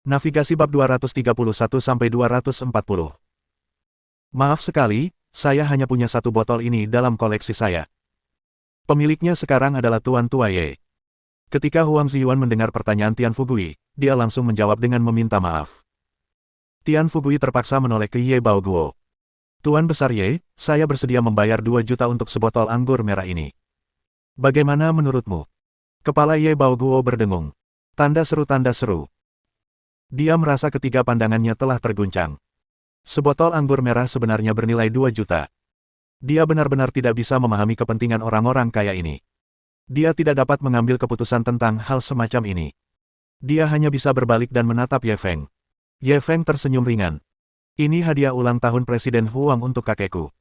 Navigasi bab 231-240. Maaf sekali, saya hanya punya satu botol ini dalam koleksi saya. Pemiliknya sekarang adalah Tuan Tua Ye. Ketika Huang Ziyuan mendengar pertanyaan Tian Fugui, dia langsung menjawab dengan meminta maaf. Tian Fugui terpaksa menoleh ke Ye Baoguo. Tuan Besar Ye, saya bersedia membayar 2 juta untuk sebotol anggur merah ini. Bagaimana menurutmu? Kepala Ye Baoguo berdengung. Tanda seru, tanda seru. Dia merasa ketiga pandangannya telah terguncang. Sebotol anggur merah sebenarnya bernilai 2 juta. Dia benar-benar tidak bisa memahami kepentingan orang-orang kaya ini. Dia tidak dapat mengambil keputusan tentang hal semacam ini. Dia hanya bisa berbalik dan menatap Ye Feng. Ye Feng tersenyum ringan. Ini hadiah ulang tahun Presiden Huang untuk kakekku.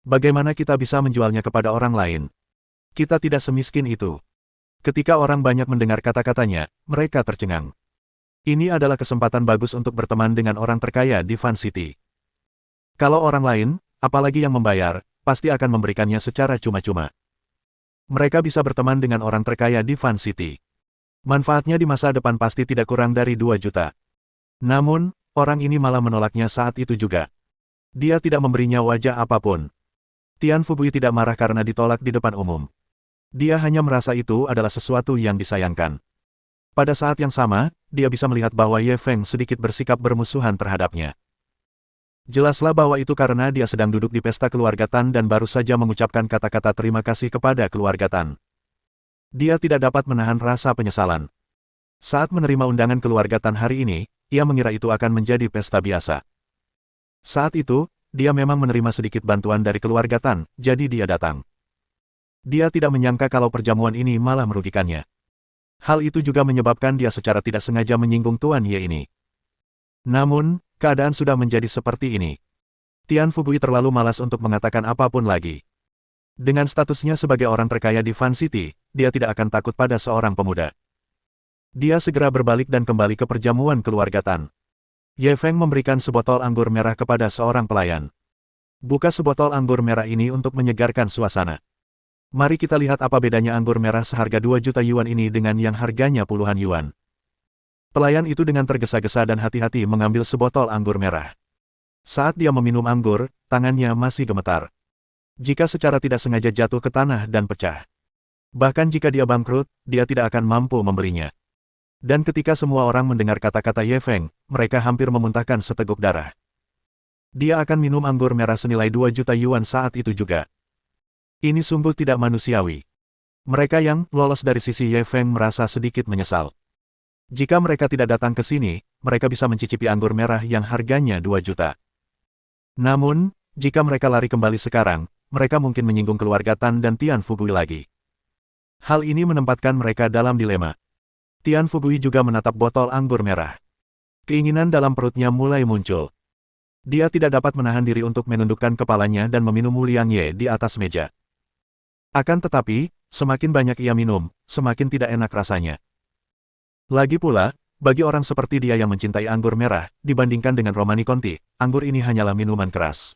Bagaimana kita bisa menjualnya kepada orang lain? Kita tidak semiskin itu. Ketika orang banyak mendengar kata-katanya, mereka tercengang. Ini adalah kesempatan bagus untuk berteman dengan orang terkaya di Fan City. Kalau orang lain, apalagi yang membayar, pasti akan memberikannya secara cuma-cuma. Mereka bisa berteman dengan orang terkaya di Fan City. Manfaatnya di masa depan pasti tidak kurang dari 2 juta. Namun, orang ini malah menolaknya saat itu juga. Dia tidak memberinya wajah apapun. Tian Fugui tidak marah karena ditolak di depan umum. Dia hanya merasa itu adalah sesuatu yang disayangkan. Pada saat yang sama, dia bisa melihat bahwa Ye Feng sedikit bersikap bermusuhan terhadapnya. Jelaslah bahwa itu karena dia sedang duduk di pesta keluarga Tan dan baru saja mengucapkan kata-kata terima kasih kepada keluarga Tan. Dia tidak dapat menahan rasa penyesalan. Saat menerima undangan keluarga Tan hari ini, ia mengira itu akan menjadi pesta biasa. Saat itu, dia memang menerima sedikit bantuan dari keluarga Tan, jadi dia datang. Dia tidak menyangka kalau perjamuan ini malah merugikannya. Hal itu juga menyebabkan dia secara tidak sengaja menyinggung Tuan Ye ini. Namun, keadaan sudah menjadi seperti ini. Tian Fugui terlalu malas untuk mengatakan apapun lagi. Dengan statusnya sebagai orang terkaya di Fan City, dia tidak akan takut pada seorang pemuda. Dia segera berbalik dan kembali ke perjamuan keluarga Tan. Ye Feng memberikan sebotol anggur merah kepada seorang pelayan. Buka sebotol anggur merah ini untuk menyegarkan suasana. Mari kita lihat apa bedanya anggur merah seharga 2 juta yuan ini dengan yang harganya puluhan yuan. Pelayan itu dengan tergesa-gesa dan hati-hati mengambil sebotol anggur merah. Saat dia meminum anggur, tangannya masih gemetar. Jika secara tidak sengaja jatuh ke tanah dan pecah. Bahkan jika dia bangkrut, dia tidak akan mampu membelinya. Dan ketika semua orang mendengar kata-kata Ye Feng, mereka hampir memuntahkan seteguk darah. Dia akan minum anggur merah senilai 2 juta yuan saat itu juga. Ini sungguh tidak manusiawi. Mereka yang lolos dari sisi Ye Feng merasa sedikit menyesal. Jika mereka tidak datang ke sini, mereka bisa mencicipi anggur merah yang harganya 2 juta. Namun, jika mereka lari kembali sekarang, mereka mungkin menyinggung keluarga Tan dan Tian Fugui lagi. Hal ini menempatkan mereka dalam dilema. Tian Fugui juga menatap botol anggur merah. Keinginan dalam perutnya mulai muncul. Dia tidak dapat menahan diri untuk menundukkan kepalanya dan meminum Liang Ye di atas meja. Akan tetapi, semakin banyak ia minum, semakin tidak enak rasanya. Lagi pula, bagi orang seperti dia yang mencintai anggur merah, dibandingkan dengan Romani Conti, anggur ini hanyalah minuman keras.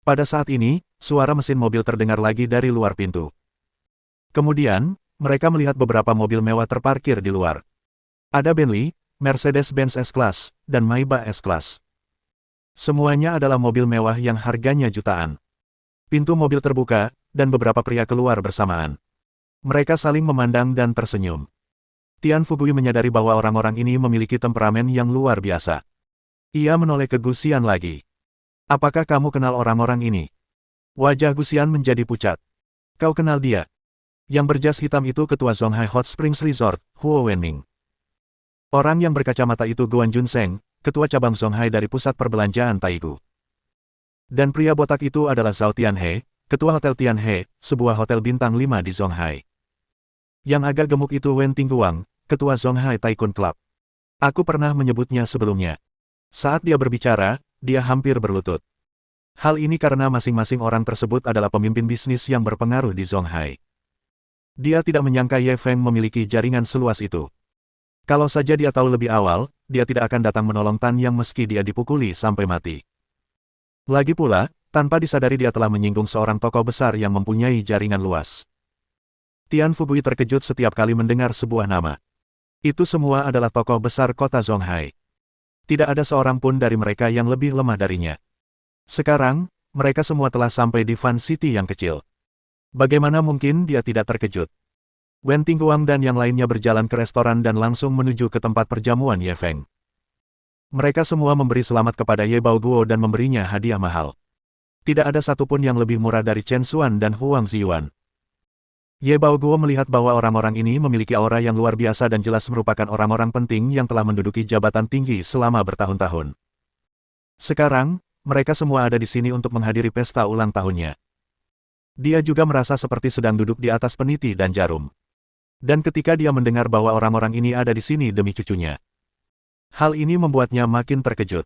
Pada saat ini, suara mesin mobil terdengar lagi dari luar pintu. Kemudian, mereka melihat beberapa mobil mewah terparkir di luar. Ada Bentley, Mercedes-Benz S-Class, dan Maybach S-Class. Semuanya adalah mobil mewah yang harganya jutaan. Pintu mobil terbuka, dan beberapa pria keluar bersamaan. Mereka saling memandang dan tersenyum. Tian Fugui menyadari bahwa orang-orang ini memiliki temperamen yang luar biasa. Ia menoleh ke Gusian lagi. Apakah kamu kenal orang-orang ini? Wajah Gusian menjadi pucat. Kau kenal dia? Yang berjas hitam itu ketua Zonghai Hot Springs Resort, Huo Wenming. Orang yang berkacamata itu Guan Junseng, ketua cabang Zonghai dari pusat perbelanjaan Taigu. Dan pria botak itu adalah Zhao Tianhe, ketua Hotel Tianhe, sebuah hotel bintang 5 di Zonghai. Yang agak gemuk itu Wen Tingguang, ketua Zonghai Tycoon Club. Aku pernah menyebutnya sebelumnya. Saat dia berbicara, dia hampir berlutut. Hal ini karena masing-masing orang tersebut adalah pemimpin bisnis yang berpengaruh di Zonghai. Dia tidak menyangka Ye Feng memiliki jaringan seluas itu. Kalau saja dia tahu lebih awal, dia tidak akan datang menolong Tan Yang meski dia dipukuli sampai mati. Lagi pula, tanpa disadari dia telah menyinggung seorang tokoh besar yang mempunyai jaringan luas. Tian Fugui terkejut setiap kali mendengar sebuah nama. Itu semua adalah tokoh besar kota Zonghai. Tidak ada seorang pun dari mereka yang lebih lemah darinya. Sekarang, mereka semua telah sampai di Fan City yang kecil. Bagaimana mungkin dia tidak terkejut? Wen Tingguang dan yang lainnya berjalan ke restoran dan langsung menuju ke tempat perjamuan Ye Feng. Mereka semua memberi selamat kepada Ye Baoguo dan memberinya hadiah mahal. Tidak ada satupun yang lebih murah dari Chen Xuan dan Huang Ziyuan. Ye Baoguo melihat bahwa orang-orang ini memiliki aura yang luar biasa dan jelas merupakan orang-orang penting yang telah menduduki jabatan tinggi selama bertahun-tahun. Sekarang, mereka semua ada di sini untuk menghadiri pesta ulang tahunnya. Dia juga merasa seperti sedang duduk di atas peniti dan jarum. Dan ketika dia mendengar bahwa orang-orang ini ada di sini demi cucunya, hal ini membuatnya makin terkejut.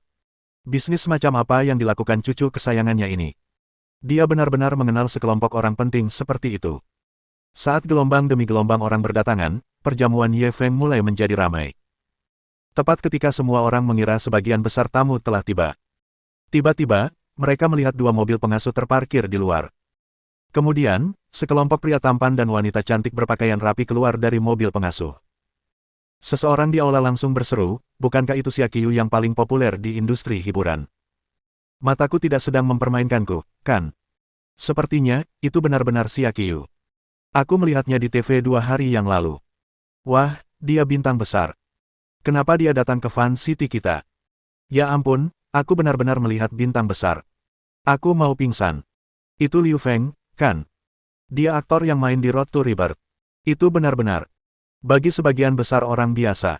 Bisnis macam apa yang dilakukan cucu kesayangannya ini? Dia benar-benar mengenal sekelompok orang penting seperti itu. Saat gelombang demi gelombang orang berdatangan, perjamuan Ye Feng mulai menjadi ramai. Tepat ketika semua orang mengira sebagian besar tamu telah tiba. Tiba-tiba, mereka melihat dua mobil pengasuh terparkir di luar. Kemudian, sekelompok pria tampan dan wanita cantik berpakaian rapi keluar dari mobil pengasuh. Seseorang di aula langsung berseru, bukankah itu Xia Qiu yang paling populer di industri hiburan? Mataku tidak sedang mempermainkanku, kan? Sepertinya, itu benar-benar Xia Qiu. Aku melihatnya di TV 2 hari yang lalu. Wah, dia bintang besar. Kenapa dia datang ke Fan City kita? Ya ampun, aku benar-benar melihat bintang besar. Aku mau pingsan. Itu Liu Feng, kan? Dia aktor yang main di Road to Rebirth. Itu benar-benar. Bagi sebagian besar orang biasa,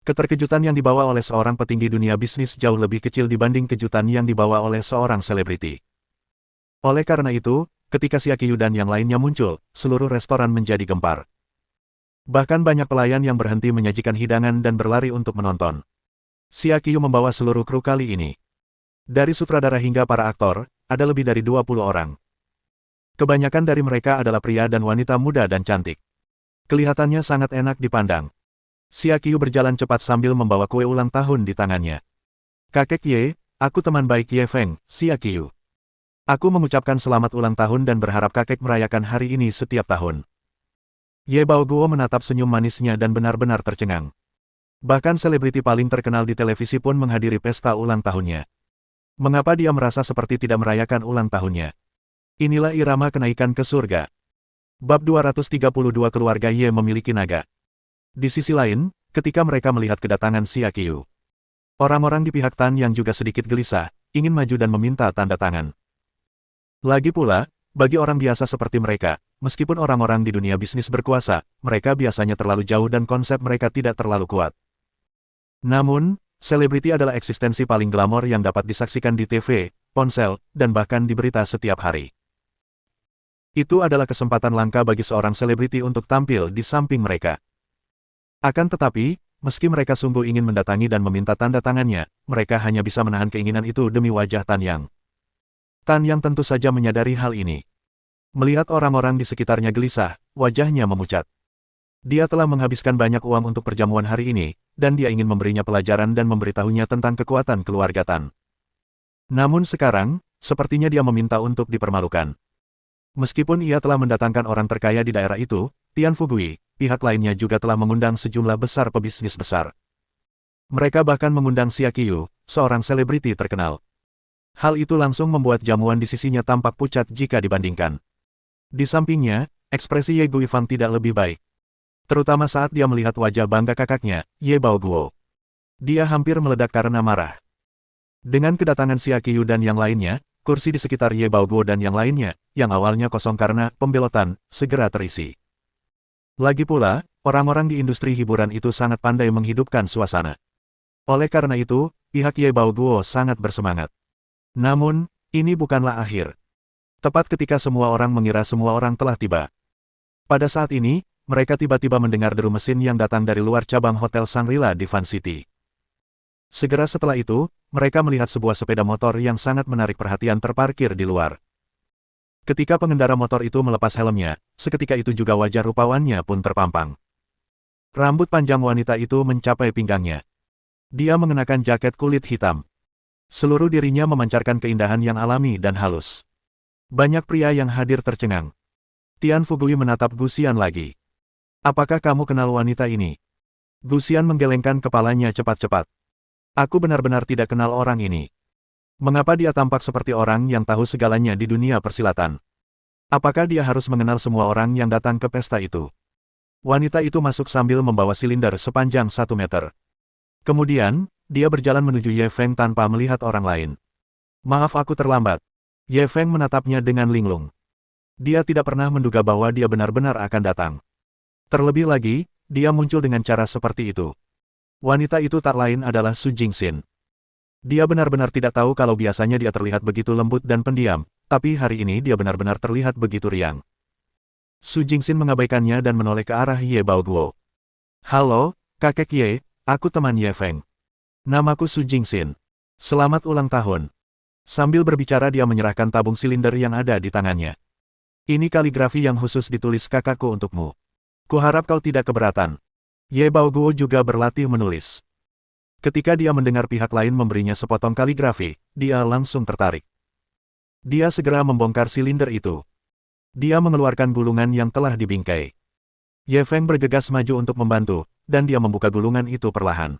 keterkejutan yang dibawa oleh seorang petinggi dunia bisnis jauh lebih kecil dibanding kejutan yang dibawa oleh seorang selebriti. Oleh karena itu, ketika Xia Qiu dan yang lainnya muncul, seluruh restoran menjadi gempar. Bahkan banyak pelayan yang berhenti menyajikan hidangan dan berlari untuk menonton. Xia Qiu membawa seluruh kru kali ini. Dari sutradara hingga para aktor, ada lebih dari 20 orang. Kebanyakan dari mereka adalah pria dan wanita muda dan cantik. Kelihatannya sangat enak dipandang. Xia Qiu berjalan cepat sambil membawa kue ulang tahun di tangannya. Kakek Ye, aku teman baik Ye Feng, Xia Qiu. Aku mengucapkan selamat ulang tahun dan berharap kakek merayakan hari ini setiap tahun. Ye Baoguo menatap senyum manisnya dan benar-benar tercengang. Bahkan selebriti paling terkenal di televisi pun menghadiri pesta ulang tahunnya. Mengapa dia merasa seperti tidak merayakan ulang tahunnya? Inilah irama kenaikan ke surga. Bab 232 Keluarga Ye memiliki naga. Di sisi lain, ketika mereka melihat kedatangan Xia Qiu, orang-orang di pihak Tan yang juga sedikit gelisah, ingin maju dan meminta tanda tangan. Lagi pula, bagi orang biasa seperti mereka, meskipun orang-orang di dunia bisnis berkuasa, mereka biasanya terlalu jauh dan konsep mereka tidak terlalu kuat. Namun, selebriti adalah eksistensi paling glamor yang dapat disaksikan di TV, ponsel, dan bahkan di berita setiap hari. Itu adalah kesempatan langka bagi seorang selebriti untuk tampil di samping mereka. Akan tetapi, meski mereka sungguh ingin mendatangi dan meminta tanda tangannya, mereka hanya bisa menahan keinginan itu demi wajah Tan Yang. Tan Yang tentu saja menyadari hal ini. Melihat orang-orang di sekitarnya gelisah, wajahnya memucat. Dia telah menghabiskan banyak uang untuk perjamuan hari ini, dan dia ingin memberinya pelajaran dan memberitahunya tentang kekuatan keluarga Tan. Namun sekarang, sepertinya dia meminta untuk dipermalukan. Meskipun ia telah mendatangkan orang terkaya di daerah itu, Tian Fugui, pihak lainnya juga telah mengundang sejumlah besar pebisnis besar. Mereka bahkan mengundang Xia Qiu, seorang selebriti terkenal. Hal itu langsung membuat jamuan di sisinya tampak pucat jika dibandingkan. Di sampingnya, ekspresi Ye Guifang tidak lebih baik. Terutama saat dia melihat wajah bangga kakaknya, Ye Baoguo. Dia hampir meledak karena marah. Dengan kedatangan Xia Qiu dan yang lainnya, kursi di sekitar Ye Baoguo dan yang lainnya, yang awalnya kosong karena pembelotan, segera terisi. Lagi pula, orang-orang di industri hiburan itu sangat pandai menghidupkan suasana. Oleh karena itu, pihak Ye Baoguo sangat bersemangat. Namun, ini bukanlah akhir. Tepat ketika semua orang mengira semua orang telah tiba. Pada saat ini, mereka tiba-tiba mendengar deru mesin yang datang dari luar cabang Hotel Shangri-La di Fan City. Segera setelah itu, mereka melihat sebuah sepeda motor yang sangat menarik perhatian terparkir di luar. Ketika pengendara motor itu melepas helmnya, seketika itu juga wajah rupawannya pun terpampang. Rambut panjang wanita itu mencapai pinggangnya. Dia mengenakan jaket kulit hitam. Seluruh dirinya memancarkan keindahan yang alami dan halus. Banyak pria yang hadir tercengang. Tian Fugui menatap Gu Xian lagi. Apakah kamu kenal wanita ini? Gusian menggelengkan kepalanya cepat-cepat. Aku benar-benar tidak kenal orang ini. Mengapa dia tampak seperti orang yang tahu segalanya di dunia persilatan? Apakah dia harus mengenal semua orang yang datang ke pesta itu? Wanita itu masuk sambil membawa silinder sepanjang 1 meter. Kemudian, dia berjalan menuju Ye Feng tanpa melihat orang lain. Maaf aku terlambat. Ye Feng menatapnya dengan linglung. Dia tidak pernah menduga bahwa dia benar-benar akan datang. Terlebih lagi, dia muncul dengan cara seperti itu. Wanita itu tak lain adalah Su Jingxin. Dia benar-benar tidak tahu kalau biasanya dia terlihat begitu lembut dan pendiam, tapi hari ini dia benar-benar terlihat begitu riang. Su Jingxin mengabaikannya dan menoleh ke arah Ye Baoguo. Halo, kakek Ye, aku teman Ye Feng. Namaku Su Jingxin. Selamat ulang tahun. Sambil berbicara dia menyerahkan tabung silinder yang ada di tangannya. Ini kaligrafi yang khusus ditulis kakakku untukmu. Kuharap kau tidak keberatan. Ye Baoguo juga berlatih menulis. Ketika dia mendengar pihak lain memberinya sepotong kaligrafi, dia langsung tertarik. Dia segera membongkar silinder itu. Dia mengeluarkan gulungan yang telah dibingkai. Ye Feng bergegas maju untuk membantu, dan dia membuka gulungan itu perlahan.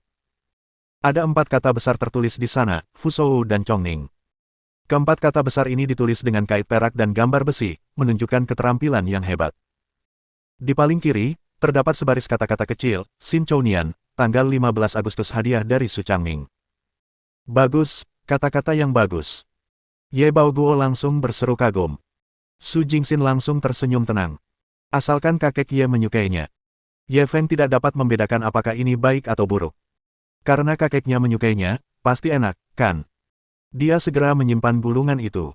Ada 4 kata besar tertulis di sana, Fuzhou dan Chongning. Keempat kata besar ini ditulis dengan kait perak dan gambar besi, menunjukkan keterampilan yang hebat. Di paling kiri, terdapat sebaris kata-kata kecil, Xin Chounian, tanggal 15 Agustus hadiah dari Su Changming. Bagus, kata-kata yang bagus. Ye Baoguo langsung berseru kagum. Su Jingxin langsung tersenyum tenang. Asalkan kakek Ye menyukainya. Ye Feng tidak dapat membedakan apakah ini baik atau buruk. Karena kakeknya menyukainya, pasti enak, kan? Dia segera menyimpan gulungan itu.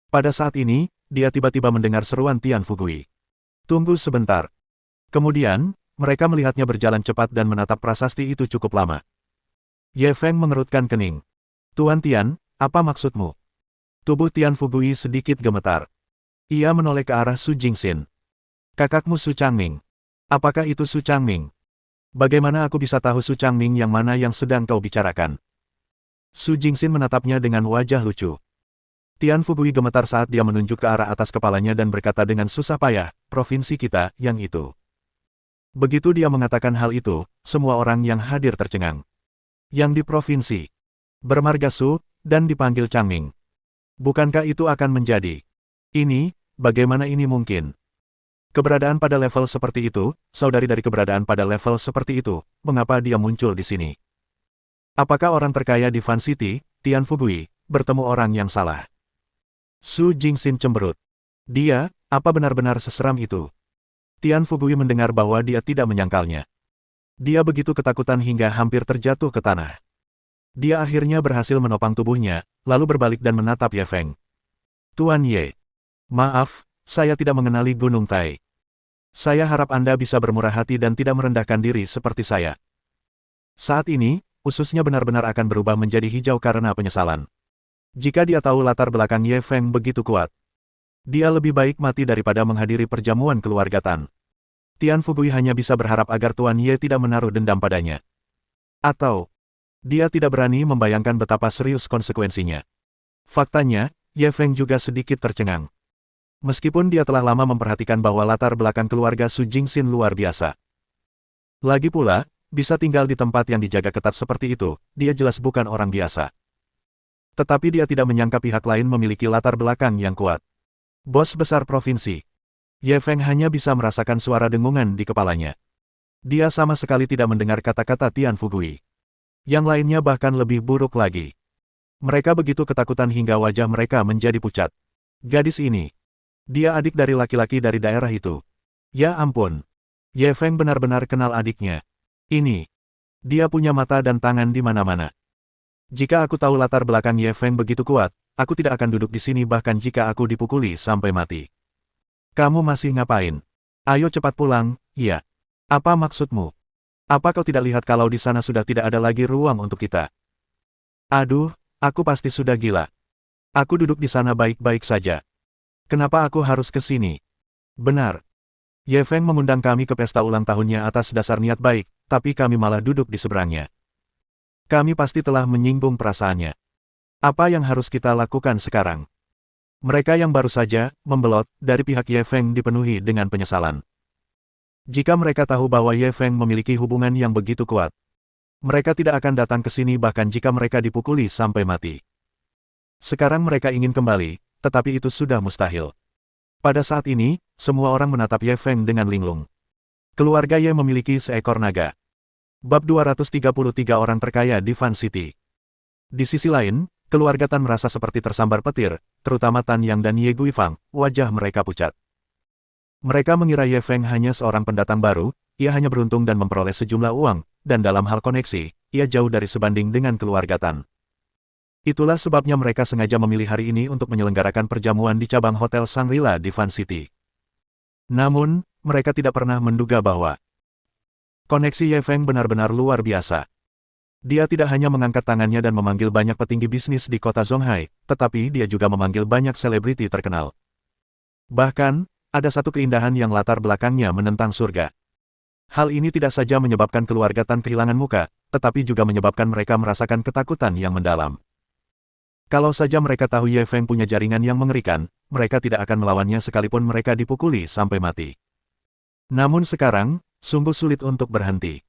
Pada saat ini, dia tiba-tiba mendengar seruan Tian Fugui. Tunggu sebentar. Kemudian, mereka melihatnya berjalan cepat dan menatap prasasti itu cukup lama. Ye Feng mengerutkan kening. Tuan Tian, apa maksudmu? Tubuh Tian Fugui sedikit gemetar. Ia menoleh ke arah Su Jingxin. Kakakmu Su Changming. Apakah itu Su Changming? Bagaimana aku bisa tahu Su Changming yang mana yang sedang kau bicarakan? Su Jingxin menatapnya dengan wajah lucu. Tian Fugui gemetar saat dia menunjuk ke arah atas kepalanya dan berkata dengan susah payah, provinsi kita, yang itu. Begitu dia mengatakan hal itu, semua orang yang hadir tercengang. Yang di provinsi bermarga Su, dan dipanggil Changming. Bukankah itu akan menjadi? Ini, bagaimana ini mungkin? Keberadaan pada level seperti itu, saudari dari keberadaan pada level seperti itu, mengapa dia muncul di sini? Apakah orang terkaya di Fan City, Tian Fugui, bertemu orang yang salah? Su Jingxin cemberut. Dia, apa benar-benar seseram itu? Tian Fugui mendengar bahwa dia tidak menyangkalnya. Dia begitu ketakutan hingga hampir terjatuh ke tanah. Dia akhirnya berhasil menopang tubuhnya, lalu berbalik dan menatap Ye Feng. Tuan Ye. Maaf, saya tidak mengenali Gunung Tai. Saya harap Anda bisa bermurah hati dan tidak merendahkan diri seperti saya. Saat ini, ususnya benar-benar akan berubah menjadi hijau karena penyesalan. Jika dia tahu latar belakang Ye Feng begitu kuat, dia lebih baik mati daripada menghadiri perjamuan keluarga Tan. Tian Fugui hanya bisa berharap agar Tuan Ye tidak menaruh dendam padanya. Atau, dia tidak berani membayangkan betapa serius konsekuensinya. Faktanya, Ye Feng juga sedikit tercengang. Meskipun dia telah lama memperhatikan bahwa latar belakang keluarga Su Jingxin luar biasa. Lagi pula, bisa tinggal di tempat yang dijaga ketat seperti itu, dia jelas bukan orang biasa. Tetapi dia tidak menyangka pihak lain memiliki latar belakang yang kuat. Bos besar provinsi. Ye Feng hanya bisa merasakan suara dengungan di kepalanya. Dia sama sekali tidak mendengar kata-kata Tian Fugui. Yang lainnya bahkan lebih buruk lagi. Mereka begitu ketakutan hingga wajah mereka menjadi pucat. Gadis ini. Dia adik dari laki-laki dari daerah itu. Ya ampun. Ye Feng benar-benar kenal adiknya. Ini. Dia punya mata dan tangan di mana-mana. Jika aku tahu latar belakang Ye Feng begitu kuat, aku tidak akan duduk di sini bahkan jika aku dipukuli sampai mati. Kamu masih ngapain? Ayo cepat pulang, iya. Apa maksudmu? Apa kau tidak lihat kalau di sana sudah tidak ada lagi ruang untuk kita? Aduh, aku pasti sudah gila. Aku duduk di sana baik-baik saja. Kenapa aku harus ke sini? Benar. Ye Feng mengundang kami ke pesta ulang tahunnya atas dasar niat baik, tapi kami malah duduk di seberangnya. Kami pasti telah menyinggung perasaannya. Apa yang harus kita lakukan sekarang? Mereka yang baru saja membelot dari pihak Ye Feng dipenuhi dengan penyesalan. Jika mereka tahu bahwa Ye Feng memiliki hubungan yang begitu kuat, mereka tidak akan datang ke sini bahkan jika mereka dipukuli sampai mati. Sekarang mereka ingin kembali, tetapi itu sudah mustahil. Pada saat ini, semua orang menatap Ye Feng dengan linglung. Keluarga Ye memiliki seekor naga. Bab 233 orang terkaya di Fan City. Di sisi lain, keluarga Tan merasa seperti tersambar petir, terutama Tan Yang dan Ye Guifang, wajah mereka pucat. Mereka mengira Ye Feng hanya seorang pendatang baru, ia hanya beruntung dan memperoleh sejumlah uang, dan dalam hal koneksi, ia jauh dari sebanding dengan keluarga Tan. Itulah sebabnya mereka sengaja memilih hari ini untuk menyelenggarakan perjamuan di cabang Hotel Shangri-La di Fan City. Namun, mereka tidak pernah menduga bahwa koneksi Ye Feng benar-benar luar biasa. Dia tidak hanya mengangkat tangannya dan memanggil banyak petinggi bisnis di kota Zonghai, tetapi dia juga memanggil banyak selebriti terkenal. Bahkan, ada satu keindahan yang latar belakangnya menentang surga. Hal ini tidak saja menyebabkan keluarga Tan kehilangan muka, tetapi juga menyebabkan mereka merasakan ketakutan yang mendalam. Kalau saja mereka tahu Ye Feng punya jaringan yang mengerikan, mereka tidak akan melawannya sekalipun mereka dipukuli sampai mati. Namun sekarang, sungguh sulit untuk berhenti.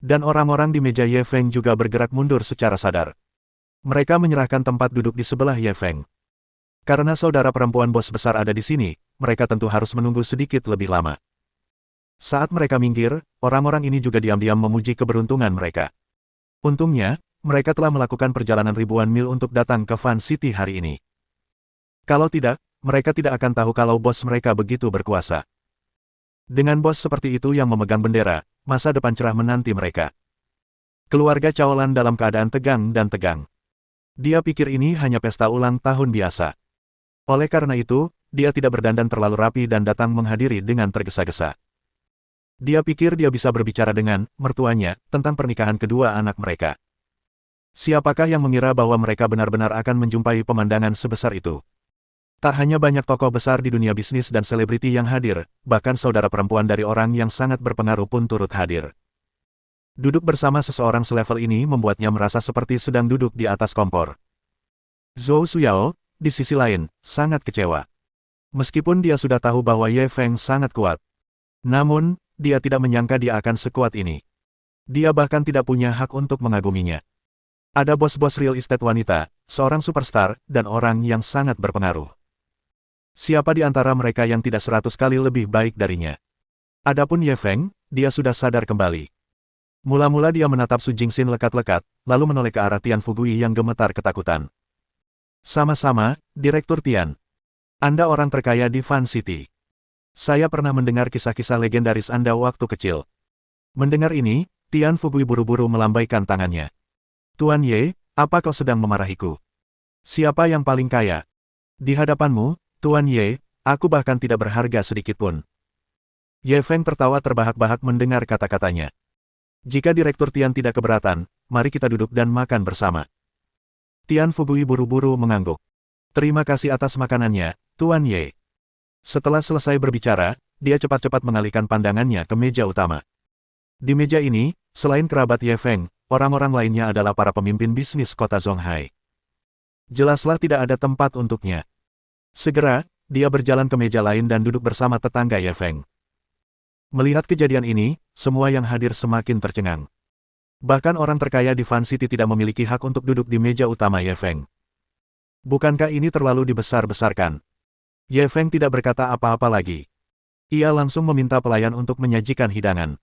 Dan orang-orang di meja Ye Feng juga bergerak mundur secara sadar. Mereka menyerahkan tempat duduk di sebelah Ye Feng. Karena saudara perempuan bos besar ada di sini, mereka tentu harus menunggu sedikit lebih lama. Saat mereka minggir, orang-orang ini juga diam-diam memuji keberuntungan mereka. Untungnya, mereka telah melakukan perjalanan ribuan mil untuk datang ke Fan City hari ini. Kalau tidak, mereka tidak akan tahu kalau bos mereka begitu berkuasa. Dengan bos seperti itu yang memegang bendera, masa depan cerah menanti mereka. Keluarga Chaolan dalam keadaan tegang dan tegang. Dia pikir ini hanya pesta ulang tahun biasa. Oleh karena itu, dia tidak berdandan terlalu rapi dan datang menghadiri dengan tergesa-gesa. Dia pikir dia bisa berbicara dengan mertuanya tentang pernikahan kedua anak mereka. Siapakah yang mengira bahwa mereka benar-benar akan menjumpai pemandangan sebesar itu? Tak hanya banyak tokoh besar di dunia bisnis dan selebriti yang hadir, bahkan saudara perempuan dari orang yang sangat berpengaruh pun turut hadir. Duduk bersama seseorang selevel ini membuatnya merasa seperti sedang duduk di atas kompor. Zhou Suyao, di sisi lain, sangat kecewa. Meskipun dia sudah tahu bahwa Ye Feng sangat kuat. Namun, dia tidak menyangka dia akan sekuat ini. Dia bahkan tidak punya hak untuk mengaguminya. Ada bos-bos real estate wanita, seorang superstar, dan orang yang sangat berpengaruh. Siapa di antara mereka yang tidak 100 kali lebih baik darinya? Adapun Ye Feng, dia sudah sadar kembali. Mula-mula dia menatap Su Jingxin lekat-lekat, lalu menoleh ke arah Tian Fugui yang gemetar ketakutan. Sama-sama, Direktur Tian. Anda orang terkaya di Fan City. Saya pernah mendengar kisah-kisah legendaris Anda waktu kecil. Mendengar ini, Tian Fugui buru-buru melambaikan tangannya. Tuan Ye, apa kau sedang memarahiku? Siapa yang paling kaya? Di hadapanmu, Tuan Ye, aku bahkan tidak berharga sedikitpun. Ye Feng tertawa terbahak-bahak mendengar kata-katanya. Jika Direktur Tian tidak keberatan, mari kita duduk dan makan bersama. Tian Fugui buru-buru mengangguk. Terima kasih atas makanannya, Tuan Ye. Setelah selesai berbicara, dia cepat-cepat mengalihkan pandangannya ke meja utama. Di meja ini, selain kerabat Ye Feng, orang-orang lainnya adalah para pemimpin bisnis kota Zonghai. Jelaslah tidak ada tempat untuknya. Segera, dia berjalan ke meja lain dan duduk bersama tetangga Ye Feng. Melihat kejadian ini, semua yang hadir semakin tercengang. Bahkan orang terkaya di Fan City tidak memiliki hak untuk duduk di meja utama Ye Feng. Bukankah ini terlalu dibesar-besarkan? Ye Feng tidak berkata apa-apa lagi. Ia langsung meminta pelayan untuk menyajikan hidangan.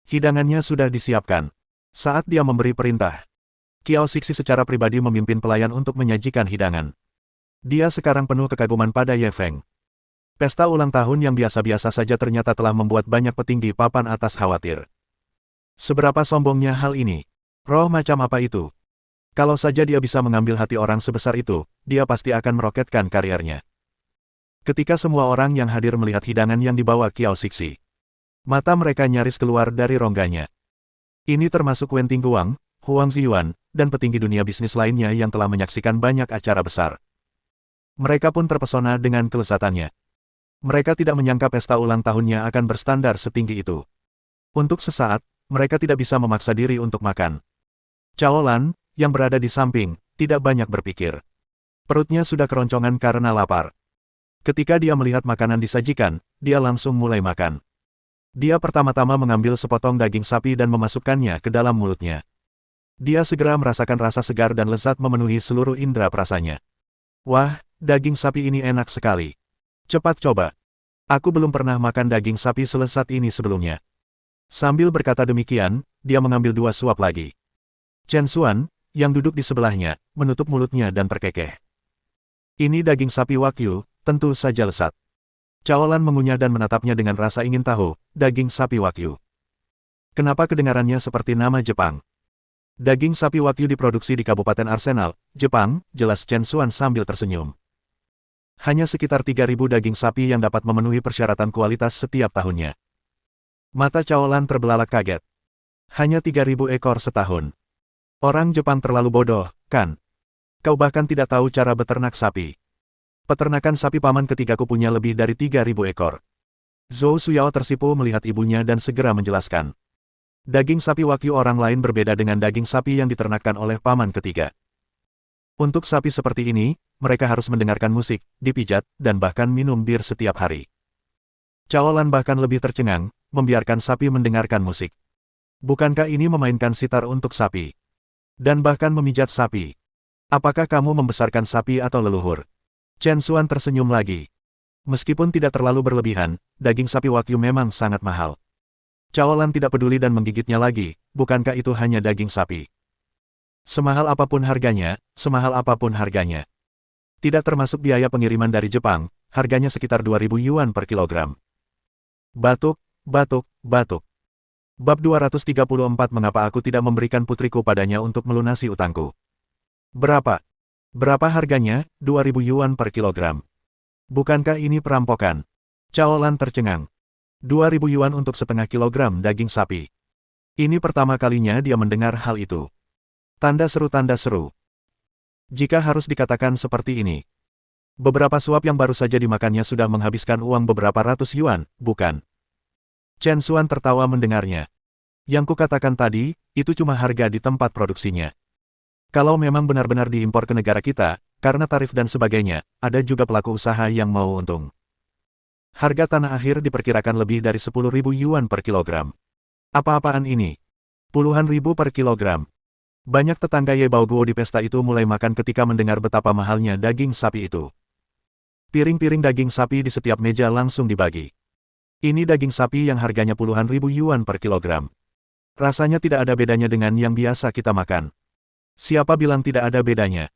Hidangannya sudah disiapkan. Saat dia memberi perintah, Qiao Sixi secara pribadi memimpin pelayan untuk menyajikan hidangan. Dia sekarang penuh kekaguman pada Ye Feng. Pesta ulang tahun yang biasa-biasa saja ternyata telah membuat banyak petinggi papan atas khawatir. Seberapa sombongnya hal ini? Roh macam apa itu? Kalau saja dia bisa mengambil hati orang sebesar itu, dia pasti akan meroketkan karirnya. Ketika semua orang yang hadir melihat hidangan yang dibawa Qiao Sixi, mata mereka nyaris keluar dari rongganya. Ini termasuk Wen Tingguang, Huang Ziyuan, dan petinggi dunia bisnis lainnya yang telah menyaksikan banyak acara besar. Mereka pun terpesona dengan kelezatannya. Mereka tidak menyangka pesta ulang tahunnya akan berstandar setinggi itu. Untuk sesaat, mereka tidak bisa memaksa diri untuk makan. Chaolan, yang berada di samping, tidak banyak berpikir. Perutnya sudah keroncongan karena lapar. Ketika dia melihat makanan disajikan, dia langsung mulai makan. Dia pertama-tama mengambil sepotong daging sapi dan memasukkannya ke dalam mulutnya. Dia segera merasakan rasa segar dan lezat memenuhi seluruh indera perasanya. Wah, daging sapi ini enak sekali. Cepat coba. Aku belum pernah makan daging sapi selezat ini sebelumnya. Sambil berkata demikian, dia mengambil 2 suap lagi. Chen Xuan, yang duduk di sebelahnya, menutup mulutnya dan terkekeh. Ini daging sapi Wagyu, tentu saja lezat. Cao Lan mengunyah dan menatapnya dengan rasa ingin tahu, daging sapi Wagyu. Kenapa kedengarannya seperti nama Jepang? Daging sapi Wagyu diproduksi di Kabupaten Arsenal, Jepang, jelas Chen Xuan sambil tersenyum. Hanya sekitar 3.000 daging sapi yang dapat memenuhi persyaratan kualitas setiap tahunnya. Mata Cao Lan terbelalak kaget. Hanya 3.000 ekor setahun. Orang Jepang terlalu bodoh, kan? Kau bahkan tidak tahu cara beternak sapi. Peternakan sapi paman ketigaku punya lebih dari 3.000 ekor. Zhou Suyao tersipu melihat ibunya dan segera menjelaskan. Daging sapi Wagyu orang lain berbeda dengan daging sapi yang diternakkan oleh paman ketiga. Untuk sapi seperti ini, mereka harus mendengarkan musik, dipijat, dan bahkan minum bir setiap hari. Cao Lan bahkan lebih tercengang, membiarkan sapi mendengarkan musik. Bukankah ini memainkan sitar untuk sapi? Dan bahkan memijat sapi. Apakah kamu membesarkan sapi atau leluhur? Chen Xuan tersenyum lagi. Meskipun tidak terlalu berlebihan, daging sapi Wagyu memang sangat mahal. Cao Lan tidak peduli dan menggigitnya lagi, bukankah itu hanya daging sapi? Semahal apapun harganya, semahal apapun harganya. Tidak termasuk biaya pengiriman dari Jepang, harganya sekitar 2.000 yuan per kilogram. Batuk, batuk, batuk. Bab 234 Mengapa aku tidak memberikan putriku padanya untuk melunasi utangku? Berapa? Berapa harganya? 2.000 yuan per kilogram. Bukankah ini perampokan? Cao Lan tercengang. 2.000 yuan untuk setengah kilogram daging sapi. Ini pertama kalinya dia mendengar hal itu. Tanda seru tanda seru. Jika harus dikatakan seperti ini. Beberapa suap yang baru saja dimakannya sudah menghabiskan uang beberapa ratus yuan, bukan? Chen Xuan tertawa mendengarnya. Yang kukatakan tadi, itu cuma harga di tempat produksinya. Kalau memang benar-benar diimpor ke negara kita, karena tarif dan sebagainya, ada juga pelaku usaha yang mau untung. Harga tanah akhir diperkirakan lebih dari 10.000 yuan per kilogram. Apa-apaan ini? Puluhan ribu per kilogram. Banyak tetangga Ye Baoguo di pesta itu mulai makan ketika mendengar betapa mahalnya daging sapi itu. Piring-piring daging sapi di setiap meja langsung dibagi. Ini daging sapi yang harganya puluhan ribu yuan per kilogram. Rasanya tidak ada bedanya dengan yang biasa kita makan. Siapa bilang tidak ada bedanya?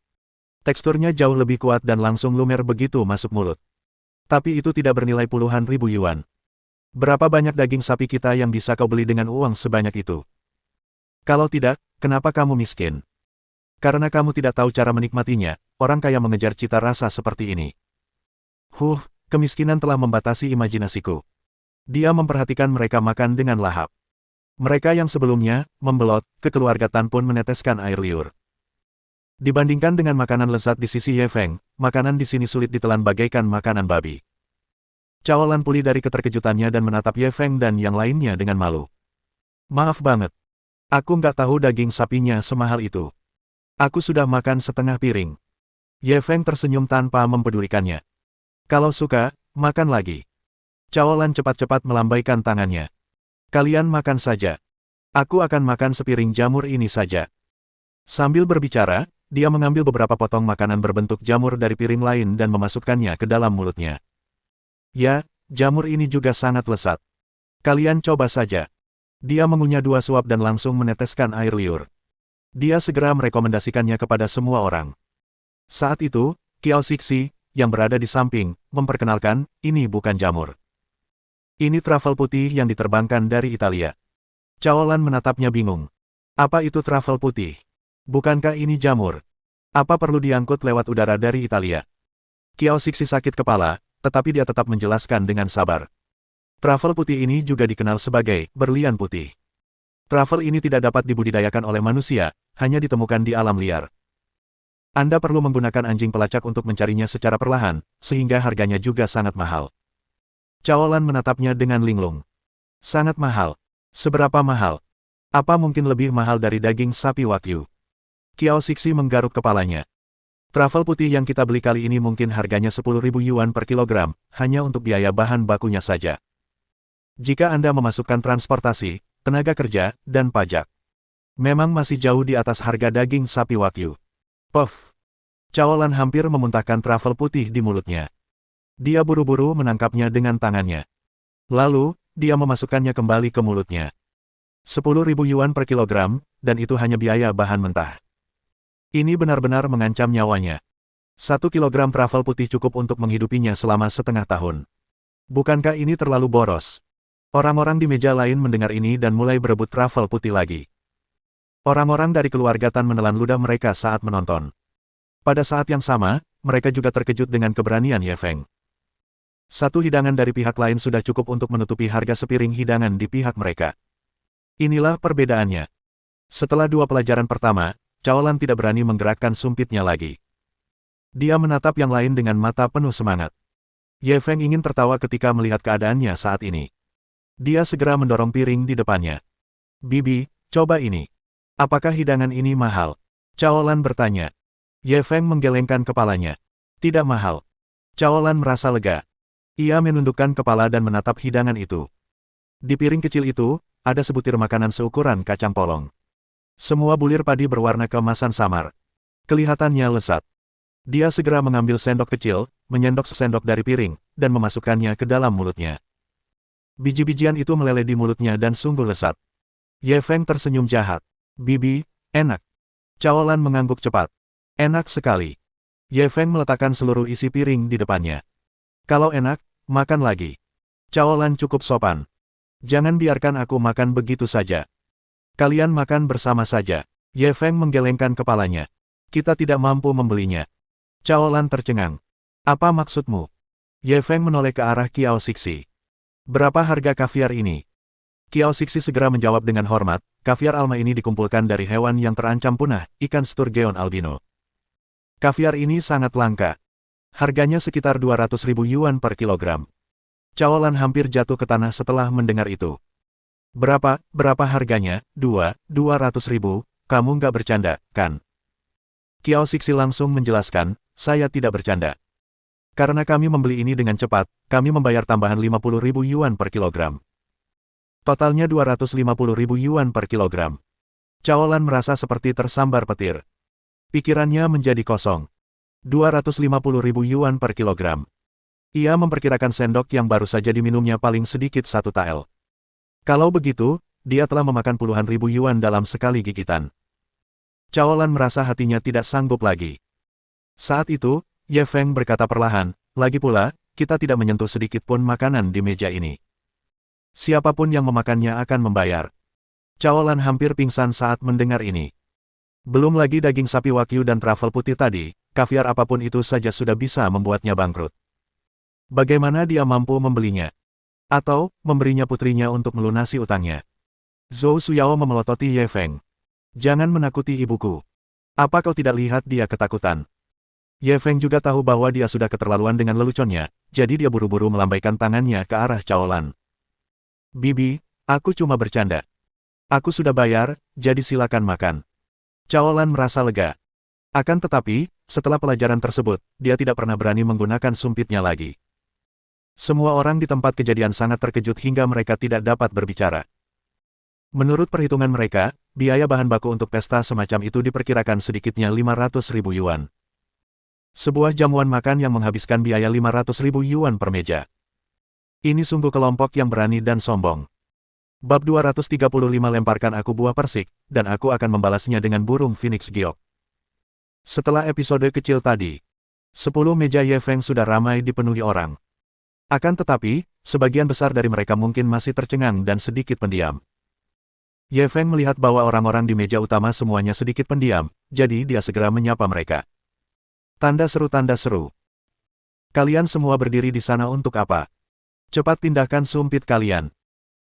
Teksturnya jauh lebih kuat dan langsung lumer begitu masuk mulut. Tapi itu tidak bernilai puluhan ribu yuan. Berapa banyak daging sapi kita yang bisa kau beli dengan uang sebanyak itu? Kalau tidak, kenapa kamu miskin? Karena kamu tidak tahu cara menikmatinya, orang kaya mengejar cita rasa seperti ini. Kemiskinan telah membatasi imajinasiku. Dia memperhatikan mereka makan dengan lahap. Mereka yang sebelumnya, membelot, kekeluargaan pun meneteskan air liur. Dibandingkan dengan makanan lezat di sisi Ye Feng, makanan di sini sulit ditelan bagaikan makanan babi. Cao Lan pulih dari keterkejutannya dan menatap Ye Feng dan yang lainnya dengan malu. Maaf banget. Aku nggak tahu daging sapinya semahal itu. Aku sudah makan setengah piring. Ye Feng tersenyum tanpa mempedulikannya. Kalau suka, makan lagi. Cao Lan cepat-cepat melambaikan tangannya. Kalian makan saja. Aku akan makan sepiring jamur ini saja. Sambil berbicara, dia mengambil beberapa potong makanan berbentuk jamur dari piring lain dan memasukkannya ke dalam mulutnya. Ya, jamur ini juga sangat lezat. Kalian coba saja. Dia mengunyah 2 suap dan langsung meneteskan air liur. Dia segera merekomendasikannya kepada semua orang. Saat itu, Qiao Xixi, yang berada di samping, memperkenalkan, ini bukan jamur. Ini trafel putih yang diterbangkan dari Italia. Cao Lan menatapnya bingung. Apa itu trafel putih? Bukankah ini jamur? Apa perlu diangkut lewat udara dari Italia? Qiao Xixi sakit kepala, tetapi dia tetap menjelaskan dengan sabar. Trafel putih ini juga dikenal sebagai berlian putih. Trafel ini tidak dapat dibudidayakan oleh manusia, hanya ditemukan di alam liar. Anda perlu menggunakan anjing pelacak untuk mencarinya secara perlahan, sehingga harganya juga sangat mahal. Cao Lan menatapnya dengan linglung. Sangat mahal. Seberapa mahal? Apa mungkin lebih mahal dari daging sapi Wagyu? Qiao Xixi menggaruk kepalanya. Trafel putih yang kita beli kali ini mungkin harganya 10.000 yuan per kilogram, hanya untuk biaya bahan bakunya saja. Jika Anda memasukkan transportasi, tenaga kerja, dan pajak, memang masih jauh di atas harga daging sapi Wagyu. Puff. Caolan hampir memuntahkan trafel putih di mulutnya. Dia buru-buru menangkapnya dengan tangannya. Lalu, dia memasukkannya kembali ke mulutnya. 10.000 yuan per kilogram, dan itu hanya biaya bahan mentah. Ini benar-benar mengancam nyawanya. 1 kilogram trafel putih cukup untuk menghidupinya selama setengah tahun. Bukankah ini terlalu boros? Orang-orang di meja lain mendengar ini dan mulai berebut trafel putih lagi. Orang-orang dari keluarga Tan menelan ludah mereka saat menonton. Pada saat yang sama, mereka juga terkejut dengan keberanian Ye Feng. Satu hidangan dari pihak lain sudah cukup untuk menutupi harga sepiring hidangan di pihak mereka. Inilah perbedaannya. Setelah 2 pelajaran pertama, Caolan tidak berani menggerakkan sumpitnya lagi. Dia menatap yang lain dengan mata penuh semangat. Ye Feng ingin tertawa ketika melihat keadaannya saat ini. Dia segera mendorong piring di depannya. Bibi, coba ini. Apakah hidangan ini mahal? Caolan bertanya. Ye Feng menggelengkan kepalanya. Tidak mahal. Caolan merasa lega. Ia menundukkan kepala dan menatap hidangan itu. Di piring kecil itu, ada sebutir makanan seukuran kacang polong. Semua bulir padi berwarna keemasan samar. Kelihatannya lezat. Dia segera mengambil sendok kecil, menyendok sesendok dari piring, dan memasukkannya ke dalam mulutnya. Biji-bijian itu meleleh di mulutnya dan sungguh lezat. Ye Feng tersenyum jahat. Bibi, enak. Caolan mengangguk cepat. Enak sekali. Ye Feng meletakkan seluruh isi piring di depannya. Kalau enak, makan lagi. Caolan cukup sopan. Jangan biarkan aku makan begitu saja. Kalian makan bersama saja. Ye Feng menggelengkan kepalanya. Kita tidak mampu membelinya. Caolan tercengang. Apa maksudmu? Ye Feng menoleh ke arah Kiao Sixi. Berapa harga kaviar ini? Kiao Sixi segera menjawab dengan hormat, kaviar Alma ini dikumpulkan dari hewan yang terancam punah, ikan sturgeon albino. Kaviar ini sangat langka. Harganya sekitar 200.000 yuan per kilogram. Caolan hampir jatuh ke tanah setelah mendengar itu. Berapa harganya? 200.000, kamu nggak bercanda, kan? Kiao Sixi langsung menjelaskan, saya tidak bercanda. Karena kami membeli ini dengan cepat, kami membayar tambahan 50.000 yuan per kilogram. Totalnya 250.000 yuan per kilogram. Caolan merasa seperti tersambar petir. Pikirannya menjadi kosong. 250.000 yuan per kilogram. Ia memperkirakan sendok yang baru saja diminumnya paling sedikit 1 tael. Kalau begitu, dia telah memakan puluhan ribu yuan dalam sekali gigitan. Caolan merasa hatinya tidak sanggup lagi. Saat itu, Ye Feng berkata perlahan, lagi pula, kita tidak menyentuh sedikit pun makanan di meja ini. Siapapun yang memakannya akan membayar. Caolan hampir pingsan saat mendengar ini. Belum lagi daging sapi Wagyu dan trafel putih tadi, kaviar apapun itu saja sudah bisa membuatnya bangkrut. Bagaimana dia mampu membelinya? Atau, memberinya putrinya untuk melunasi utangnya? Zhou Suyao memelototi Ye Feng. Jangan menakuti ibuku. Apa kau tidak lihat dia ketakutan? Ye Feng juga tahu bahwa dia sudah keterlaluan dengan leluconnya, jadi dia buru-buru melambaikan tangannya ke arah Caolan. Bibi, aku cuma bercanda. Aku sudah bayar, jadi silakan makan. Caolan merasa lega. Akan tetapi, setelah pelajaran tersebut, dia tidak pernah berani menggunakan sumpitnya lagi. Semua orang di tempat kejadian sangat terkejut hingga mereka tidak dapat berbicara. Menurut perhitungan mereka, biaya bahan baku untuk pesta semacam itu diperkirakan sedikitnya 500.000 yuan. Sebuah jamuan makan yang menghabiskan biaya 500.000 yuan per meja. Ini sungguh kelompok yang berani dan sombong. Bab 235 lemparkan aku buah persik, dan aku akan membalasnya dengan burung Phoenix Giok. Setelah episode kecil tadi, 10 meja Ye Feng sudah ramai dipenuhi orang. Akan tetapi, sebagian besar dari mereka mungkin masih tercengang dan sedikit pendiam. Ye Feng melihat bahwa orang-orang di meja utama semuanya sedikit pendiam, jadi dia segera menyapa mereka. Tanda seru. Kalian semua berdiri di sana untuk apa? Cepat pindahkan sumpit kalian.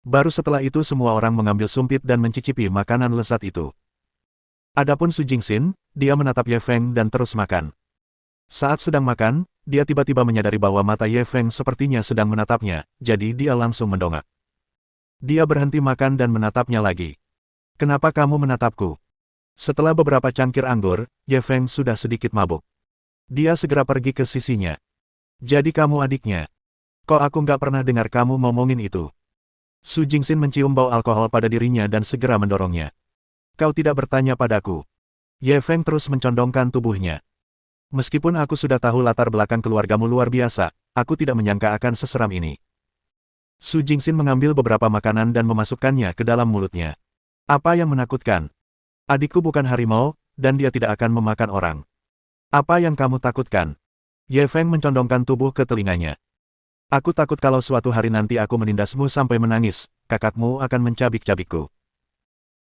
Baru setelah itu semua orang mengambil sumpit dan mencicipi makanan lezat itu. Adapun Su Jingxin, dia menatap Ye Feng dan terus makan. Saat sedang makan, dia tiba-tiba menyadari bahwa mata Ye Feng sepertinya sedang menatapnya, jadi dia langsung mendongak. Dia berhenti makan dan menatapnya lagi. Kenapa kamu menatapku? Setelah beberapa cangkir anggur, Ye Feng sudah sedikit mabuk. Dia segera pergi ke sisinya. Jadi kamu adiknya. Kok aku nggak pernah dengar kamu ngomongin itu? Su Jingxin mencium bau alkohol pada dirinya dan segera mendorongnya. Kau tidak bertanya padaku. Ye Feng terus mencondongkan tubuhnya. Meskipun aku sudah tahu latar belakang keluargamu luar biasa, aku tidak menyangka akan seseram ini. Su Jingxin mengambil beberapa makanan dan memasukkannya ke dalam mulutnya. Apa yang menakutkan? Adikku bukan harimau, dan dia tidak akan memakan orang. Apa yang kamu takutkan? Ye Feng mencondongkan tubuh ke telinganya. Aku takut kalau suatu hari nanti aku menindasmu sampai menangis, kakakmu akan mencabik-cabikku.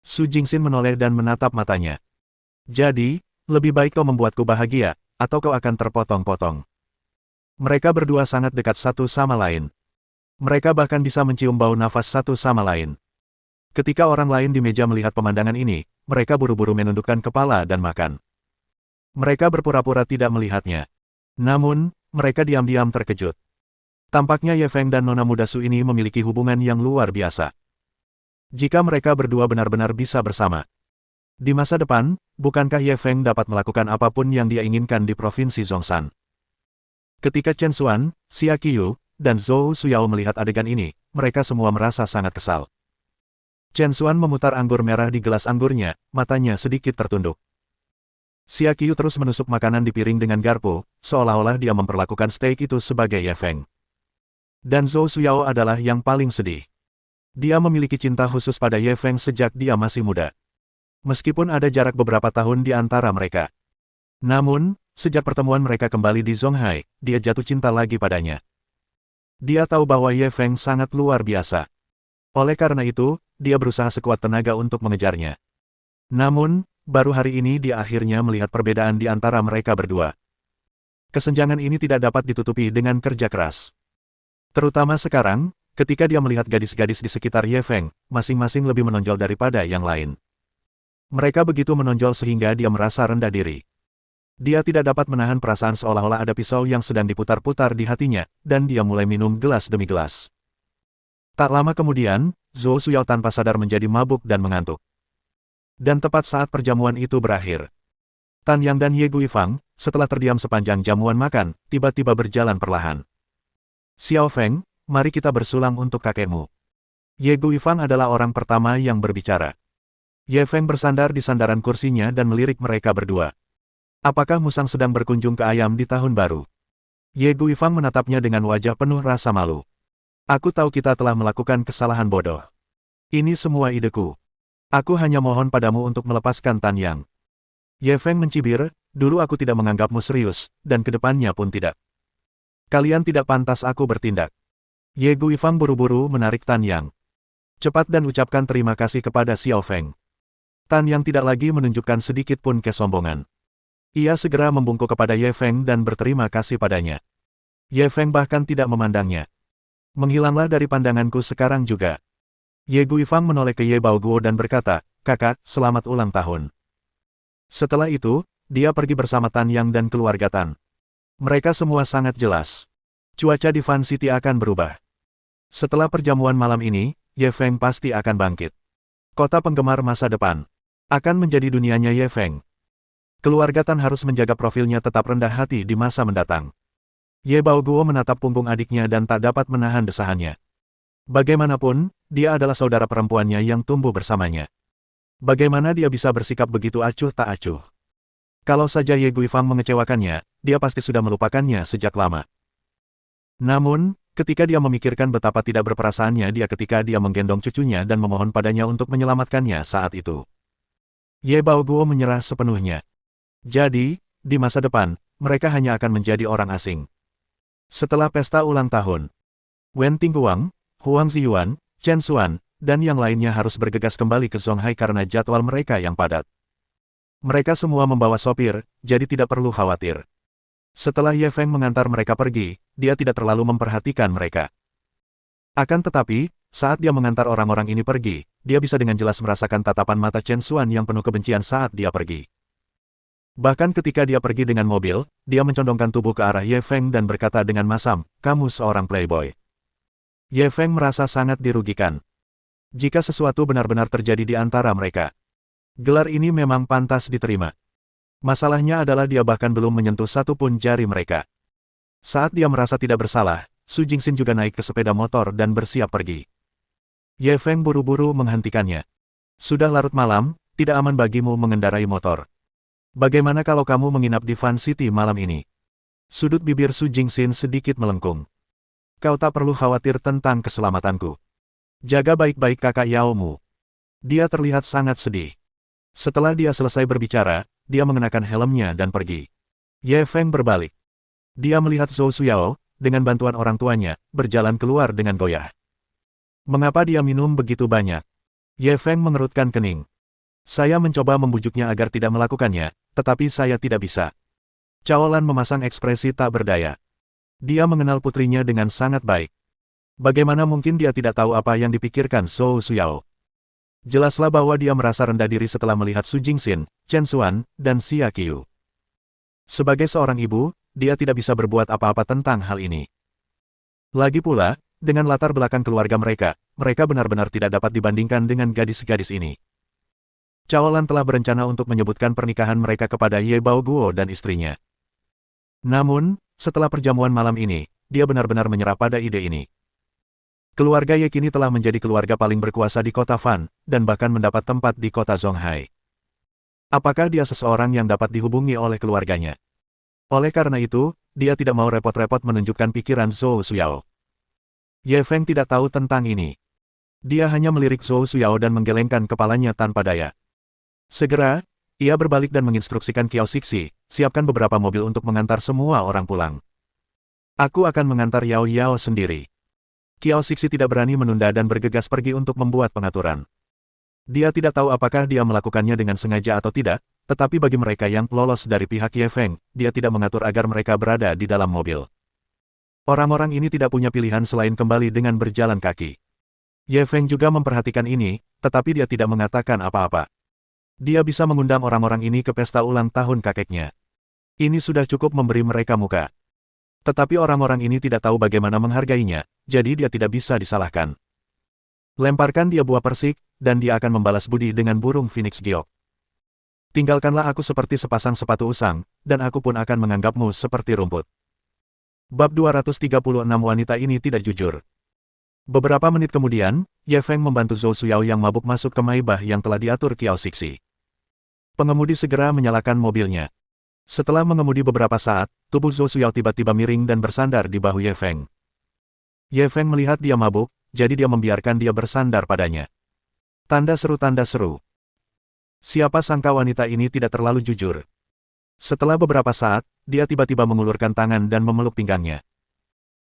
Su Jingxin menoleh dan menatap matanya. Jadi, lebih baik kau membuatku bahagia, atau kau akan terpotong-potong. Mereka berdua sangat dekat satu sama lain. Mereka bahkan bisa mencium bau nafas satu sama lain. Ketika orang lain di meja melihat pemandangan ini, mereka buru-buru menundukkan kepala dan makan. Mereka berpura-pura tidak melihatnya. Namun, mereka diam-diam terkejut. Tampaknya Ye Feng dan Nona muda Su ini memiliki hubungan yang luar biasa. Jika mereka berdua benar-benar bisa bersama. Di masa depan, bukankah Ye Feng dapat melakukan apapun yang dia inginkan di Provinsi Zhongshan? Ketika Chen Xuan, Xia Qiyu, dan Zhou Suyao melihat adegan ini, mereka semua merasa sangat kesal. Chen Xuan memutar anggur merah di gelas anggurnya, matanya sedikit tertunduk. Xia Qiyu terus menusuk makanan di piring dengan garpu, seolah-olah dia memperlakukan steak itu sebagai Ye Feng. Dan Zhou Suyao adalah yang paling sedih. Dia memiliki cinta khusus pada Ye Feng sejak dia masih muda. Meskipun ada jarak beberapa tahun di antara mereka. Namun, sejak pertemuan mereka kembali di Zonghai, dia jatuh cinta lagi padanya. Dia tahu bahwa Ye Feng sangat luar biasa. Oleh karena itu, dia berusaha sekuat tenaga untuk mengejarnya. Namun, baru hari ini dia akhirnya melihat perbedaan di antara mereka berdua. Kesenjangan ini tidak dapat ditutupi dengan kerja keras. Terutama sekarang, ketika dia melihat gadis-gadis di sekitar Ye Feng, masing-masing lebih menonjol daripada yang lain. Mereka begitu menonjol sehingga dia merasa rendah diri. Dia tidak dapat menahan perasaan seolah-olah ada pisau yang sedang diputar-putar di hatinya, dan dia mulai minum gelas demi gelas. Tak lama kemudian, Zhou Suyao tanpa sadar menjadi mabuk dan mengantuk. Dan tepat saat perjamuan itu berakhir, Tan Yang dan Ye Guifang, setelah terdiam sepanjang jamuan makan, tiba-tiba berjalan perlahan. Xiao Feng, mari kita bersulang untuk kakekmu. Ye Guifang adalah orang pertama yang berbicara. Ye Feng bersandar di sandaran kursinya dan melirik mereka berdua. Apakah Musang sedang berkunjung ke ayam di tahun baru? Ye Guifang menatapnya dengan wajah penuh rasa malu. Aku tahu kita telah melakukan kesalahan bodoh. Ini semua ideku. Aku hanya mohon padamu untuk melepaskan Tan Yang. Ye Feng mencibir, dulu aku tidak menganggapmu serius, dan kedepannya pun tidak. Kalian tidak pantas aku bertindak. Ye Guifang buru-buru menarik Tan Yang. Cepat dan ucapkan terima kasih kepada Xiao Feng. Tan Yang tidak lagi menunjukkan sedikit pun kesombongan. Ia segera membungkuk kepada Ye Feng dan berterima kasih padanya. Ye Feng bahkan tidak memandangnya. Menghilanglah dari pandanganku sekarang juga. Ye Guifang menoleh ke Ye Baoguo dan berkata, kakak, selamat ulang tahun. Setelah itu, dia pergi bersama Tan Yang dan keluarga Tan. Mereka semua sangat jelas. Cuaca di Fan City akan berubah. Setelah perjamuan malam ini, Ye Feng pasti akan bangkit. Kota penggemar masa depan akan menjadi dunianya Ye Feng. Keluarga Tan harus menjaga profilnya tetap rendah hati di masa mendatang. Ye Baoguo menatap punggung adiknya dan tak dapat menahan desahannya. Bagaimanapun, dia adalah saudara perempuannya yang tumbuh bersamanya. Bagaimana dia bisa bersikap begitu acuh tak acuh? Kalau saja Ye Guifang mengecewakannya, dia pasti sudah melupakannya sejak lama. Namun, ketika dia memikirkan betapa tidak berperasaannya dia ketika dia menggendong cucunya dan memohon padanya untuk menyelamatkannya saat itu. Ye Baoguo menyerah sepenuhnya. Jadi, di masa depan, mereka hanya akan menjadi orang asing. Setelah pesta ulang tahun, Wen Tingguang, Huang Ziyuan, Chen Xuan, dan yang lainnya harus bergegas kembali ke Zonghai karena jadwal mereka yang padat. Mereka semua membawa sopir, jadi tidak perlu khawatir. Setelah Ye Feng mengantar mereka pergi, dia tidak terlalu memperhatikan mereka. Akan tetapi, saat dia mengantar orang-orang ini pergi, dia bisa dengan jelas merasakan tatapan mata Chen Xuan yang penuh kebencian saat dia pergi. Bahkan ketika dia pergi dengan mobil, dia mencondongkan tubuh ke arah Ye Feng dan berkata dengan masam, kamu seorang playboy. Ye Feng merasa sangat dirugikan. Jika sesuatu benar-benar terjadi di antara mereka, gelar ini memang pantas diterima. Masalahnya adalah dia bahkan belum menyentuh satu pun jari mereka. Saat dia merasa tidak bersalah, Su Jingxin juga naik ke sepeda motor dan bersiap pergi. Ye Feng buru-buru menghentikannya. Sudah larut malam, tidak aman bagimu mengendarai motor. Bagaimana kalau kamu menginap di Fan City malam ini? Sudut bibir Su Jingxin sedikit melengkung. Kau tak perlu khawatir tentang keselamatanku. Jaga baik-baik kakak Yaomu. Dia terlihat sangat sedih. Setelah dia selesai berbicara, dia mengenakan helmnya dan pergi. Ye Feng berbalik. Dia melihat Zhou Suyao, dengan bantuan orang tuanya, berjalan keluar dengan goyah. Mengapa dia minum begitu banyak? Ye Feng mengerutkan kening. Saya mencoba membujuknya agar tidak melakukannya, tetapi saya tidak bisa. Caolan memasang ekspresi tak berdaya. Dia mengenal putrinya dengan sangat baik. Bagaimana mungkin dia tidak tahu apa yang dipikirkan Zhou Suyao? Jelaslah bahwa dia merasa rendah diri setelah melihat Su Jingxin, Chen Xuan, dan Xia Qiu. Sebagai seorang ibu, dia tidak bisa berbuat apa-apa tentang hal ini. Lagi pula, dengan latar belakang keluarga mereka benar-benar tidak dapat dibandingkan dengan gadis-gadis ini. Caolan telah berencana untuk menyebutkan pernikahan mereka kepada Ye Baoguo dan istrinya. Namun, setelah perjamuan malam ini, dia benar-benar menyerah pada ide ini. Keluarga Ye kini telah menjadi keluarga paling berkuasa di kota Fan, dan bahkan mendapat tempat di kota Zonghai. Apakah dia seseorang yang dapat dihubungi oleh keluarganya? Oleh karena itu, dia tidak mau repot-repot menunjukkan pikiran Zhou Suyao. Ye Feng tidak tahu tentang ini. Dia hanya melirik Zhou Suyao dan menggelengkan kepalanya tanpa daya. Segera, ia berbalik dan menginstruksikan Qiao Xixi, siapkan beberapa mobil untuk mengantar semua orang pulang. Aku akan mengantar Yao Yao sendiri. Qiao Xixi tidak berani menunda dan bergegas pergi untuk membuat pengaturan. Dia tidak tahu apakah dia melakukannya dengan sengaja atau tidak, tetapi bagi mereka yang lolos dari pihak Ye Feng, dia tidak mengatur agar mereka berada di dalam mobil. Orang-orang ini tidak punya pilihan selain kembali dengan berjalan kaki. Ye Feng juga memperhatikan ini, tetapi dia tidak mengatakan apa-apa. Dia bisa mengundang orang-orang ini ke pesta ulang tahun kakeknya. Ini sudah cukup memberi mereka muka. Tetapi orang-orang ini tidak tahu bagaimana menghargainya, jadi dia tidak bisa disalahkan. Lemparkan dia buah persik, dan dia akan membalas budi dengan burung Phoenix Giok. Tinggalkanlah aku seperti sepasang sepatu usang, dan aku pun akan menganggapmu seperti rumput. Bab 236 wanita ini tidak jujur. Beberapa menit kemudian, Ye Feng membantu Zhou Suyao yang mabuk masuk ke Maybach yang telah diatur Qiao Xixi. Pengemudi segera menyalakan mobilnya. Setelah mengemudi beberapa saat, tubuh Zhou Suyao tiba-tiba miring dan bersandar di bahu Ye Feng. Ye Feng melihat dia mabuk, jadi dia membiarkan dia bersandar padanya. Tanda seru tanda seru. Siapa sangka wanita ini tidak terlalu jujur. Setelah beberapa saat, dia tiba-tiba mengulurkan tangan dan memeluk pinggangnya.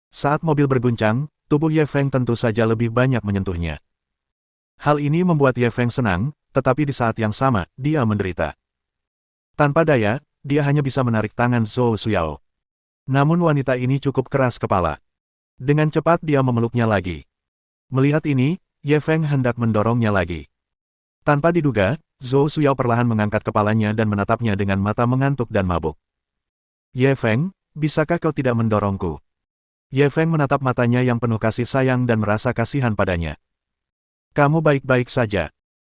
Saat mobil berguncang, tubuh Ye Feng tentu saja lebih banyak menyentuhnya. Hal ini membuat Ye Feng senang, tetapi di saat yang sama, dia menderita. Tanpa daya, dia hanya bisa menarik tangan Zhou Suyao. Namun wanita ini cukup keras kepala. Dengan cepat dia memeluknya lagi. Melihat ini, Ye Feng hendak mendorongnya lagi. Tanpa diduga, Zhou Suyao perlahan mengangkat kepalanya dan menatapnya dengan mata mengantuk dan mabuk. Ye Feng, bisakah kau tidak mendorongku? Ye Feng menatap matanya yang penuh kasih sayang dan merasa kasihan padanya. Kamu baik-baik saja.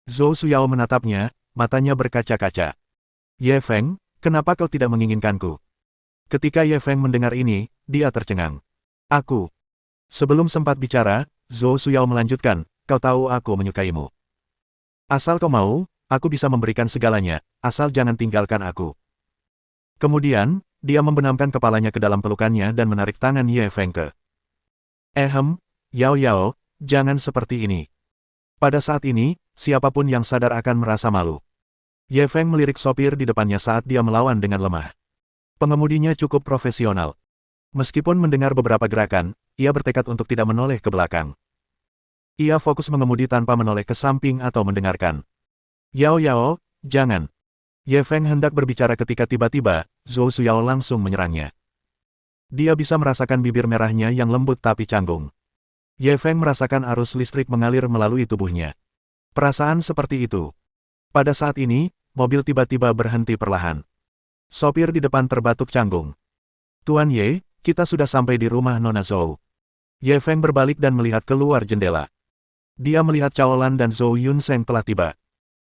Zhou Suyao menatapnya, matanya berkaca-kaca. Ye Feng, kenapa kau tidak menginginkanku? Ketika Ye Feng mendengar ini, dia tercengang. Aku. Sebelum sempat bicara, Zhou Suyao melanjutkan, kau tahu aku menyukaimu. Asal kau mau, aku bisa memberikan segalanya, asal jangan tinggalkan aku. Kemudian, dia membenamkan kepalanya ke dalam pelukannya dan menarik tangan Ye Feng ke. Yao Yao, jangan seperti ini. Pada saat ini, siapapun yang sadar akan merasa malu. Ye Feng melirik sopir di depannya saat dia melawan dengan lemah. Pengemudinya cukup profesional. Meskipun mendengar beberapa gerakan, ia bertekad untuk tidak menoleh ke belakang. Ia fokus mengemudi tanpa menoleh ke samping atau mendengarkan. Yao Yao, jangan. Ye Feng hendak berbicara ketika tiba-tiba, Zhou Suyao langsung menyerangnya. Dia bisa merasakan bibir merahnya yang lembut tapi canggung. Ye Feng merasakan arus listrik mengalir melalui tubuhnya. Perasaan seperti itu. Pada saat ini, mobil tiba-tiba berhenti perlahan. Sopir di depan terbatuk canggung. Tuan Ye, kita sudah sampai di rumah Nona Zhou. Ye Feng berbalik dan melihat keluar jendela. Dia melihat Caolan dan Zhou Yunseng telah tiba.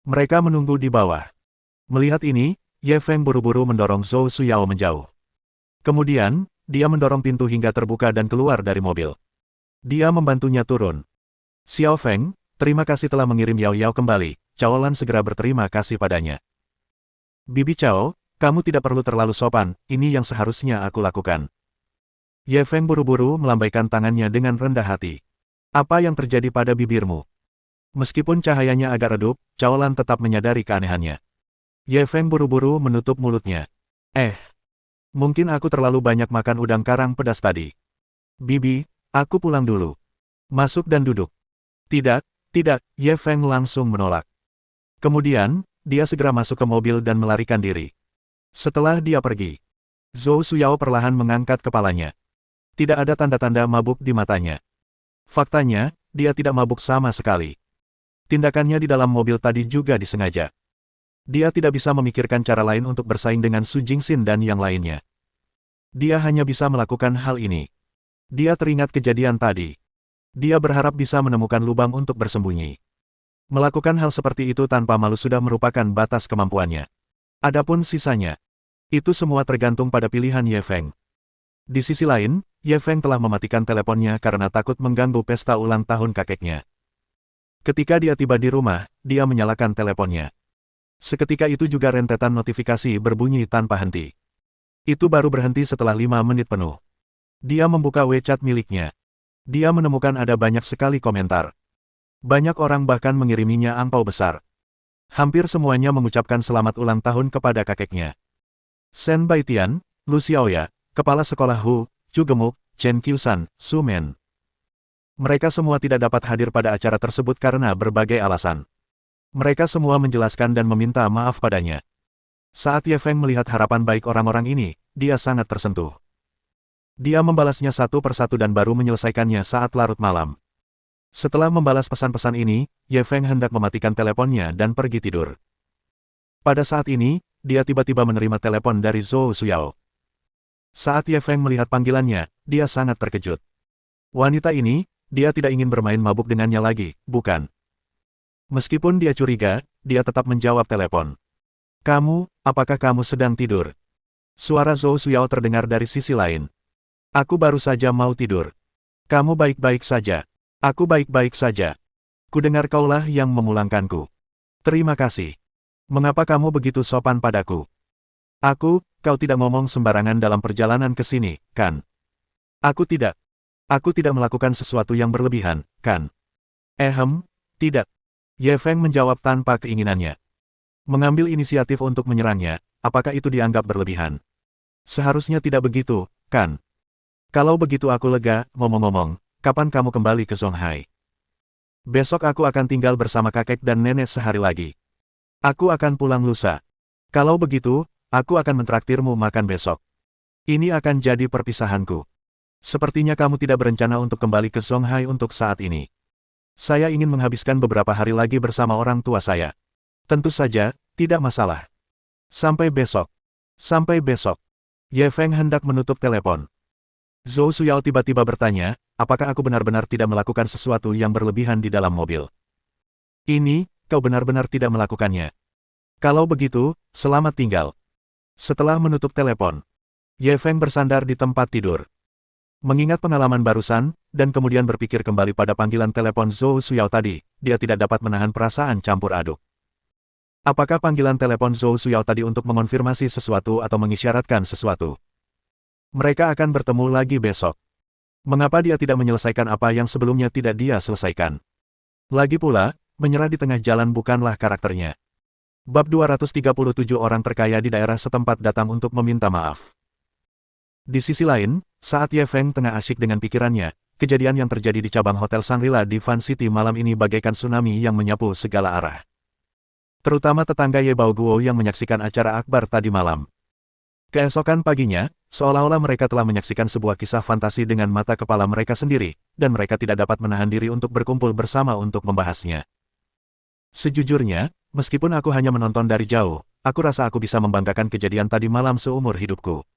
Mereka menunggu di bawah. Melihat ini, Ye Feng buru-buru mendorong Zhou Suyao menjauh. Kemudian, dia mendorong pintu hingga terbuka dan keluar dari mobil. Dia membantunya turun. Xiao Feng, terima kasih telah mengirim Yao Yao kembali. Cao Lan segera berterima kasih padanya. Bibi Cao, kamu tidak perlu terlalu sopan, ini yang seharusnya aku lakukan. Ye Feng buru-buru melambaikan tangannya dengan rendah hati. Apa yang terjadi pada bibirmu? Meskipun cahayanya agak redup, Cao Lan tetap menyadari keanehannya. Ye Feng buru-buru menutup mulutnya. Mungkin aku terlalu banyak makan udang karang pedas tadi. Bibi, aku pulang dulu. Masuk dan duduk. Tidak, tidak, Ye Feng langsung menolak. Kemudian, dia segera masuk ke mobil dan melarikan diri. Setelah dia pergi, Zhou Suyao perlahan mengangkat kepalanya. Tidak ada tanda-tanda mabuk di matanya. Faktanya, dia tidak mabuk sama sekali. Tindakannya di dalam mobil tadi juga disengaja. Dia tidak bisa memikirkan cara lain untuk bersaing dengan Su Jingxin dan yang lainnya. Dia hanya bisa melakukan hal ini. Dia teringat kejadian tadi. Dia berharap bisa menemukan lubang untuk bersembunyi. Melakukan hal seperti itu tanpa malu sudah merupakan batas kemampuannya. Adapun sisanya, itu semua tergantung pada pilihan Ye Feng. Di sisi lain, Ye Feng telah mematikan teleponnya karena takut mengganggu pesta ulang tahun kakeknya. Ketika dia tiba di rumah, dia menyalakan teleponnya. Seketika itu juga rentetan notifikasi berbunyi tanpa henti. Itu baru berhenti setelah 5 menit penuh. Dia membuka WeChat miliknya. Dia menemukan ada banyak sekali komentar. Banyak orang bahkan mengiriminya angpau besar. Hampir semuanya mengucapkan selamat ulang tahun kepada kakeknya. Shen Baitian, Lu Xiaoya, Kepala Sekolah Hu, Chu Gemuk, Chen Qiusan, Su Men. Mereka semua tidak dapat hadir pada acara tersebut karena berbagai alasan. Mereka semua menjelaskan dan meminta maaf padanya. Saat Ye Feng melihat harapan baik orang-orang ini, dia sangat tersentuh. Dia membalasnya satu persatu dan baru menyelesaikannya saat larut malam. Setelah membalas pesan-pesan ini, Ye Feng hendak mematikan teleponnya dan pergi tidur. Pada saat ini, dia tiba-tiba menerima telepon dari Zhou Suyao. Saat Ye Feng melihat panggilannya, dia sangat terkejut. Wanita ini, dia tidak ingin bermain mabuk dengannya lagi, bukan? Meskipun dia curiga, dia tetap menjawab telepon. Kamu, apakah kamu sedang tidur? Suara Zhou Suyao terdengar dari sisi lain. Aku baru saja mau tidur. Kamu baik-baik saja. Aku baik-baik saja. Kudengar kaulah yang memulangkanku. Terima kasih. Mengapa kamu begitu sopan padaku? Kau tidak ngomong sembarangan dalam perjalanan ke sini, kan? Aku tidak melakukan sesuatu yang berlebihan, kan? Tidak. Ye Feng menjawab tanpa keinginannya. Mengambil inisiatif untuk menyerangnya, apakah itu dianggap berlebihan? Seharusnya tidak begitu, kan? Kalau begitu aku lega, ngomong-ngomong, kapan kamu kembali ke Zonghai? Besok aku akan tinggal bersama kakek dan nenek sehari lagi. Aku akan pulang lusa. Kalau begitu, aku akan mentraktirmu makan besok. Ini akan jadi perpisahanku. Sepertinya kamu tidak berencana untuk kembali ke Zonghai untuk saat ini. Saya ingin menghabiskan beberapa hari lagi bersama orang tua saya. Tentu saja, tidak masalah. Sampai besok. Sampai besok. Ye Feng hendak menutup telepon. Zhou Suyao tiba-tiba bertanya, apakah aku benar-benar tidak melakukan sesuatu yang berlebihan di dalam mobil? Ini, kau benar-benar tidak melakukannya. Kalau begitu, selamat tinggal. Setelah menutup telepon, Ye Feng bersandar di tempat tidur. Mengingat pengalaman barusan, dan kemudian berpikir kembali pada panggilan telepon Zhou Suyao tadi, dia tidak dapat menahan perasaan campur aduk. Apakah panggilan telepon Zhou Suyao tadi untuk mengonfirmasi sesuatu atau mengisyaratkan sesuatu? Mereka akan bertemu lagi besok. Mengapa dia tidak menyelesaikan apa yang sebelumnya tidak dia selesaikan? Lagi pula, menyerah di tengah jalan bukanlah karakternya. Bab 237 orang terkaya di daerah setempat datang untuk meminta maaf. Di sisi lain, saat Ye Feng tengah asyik dengan pikirannya, kejadian yang terjadi di cabang Hotel Shangri-La di Fan City malam ini bagaikan tsunami yang menyapu segala arah. Terutama tetangga Ye Baoguo yang menyaksikan acara akbar tadi malam. Keesokan paginya, seolah-olah mereka telah menyaksikan sebuah kisah fantasi dengan mata kepala mereka sendiri, dan mereka tidak dapat menahan diri untuk berkumpul bersama untuk membahasnya. Sejujurnya, meskipun aku hanya menonton dari jauh, aku rasa aku bisa membanggakan kejadian tadi malam seumur hidupku.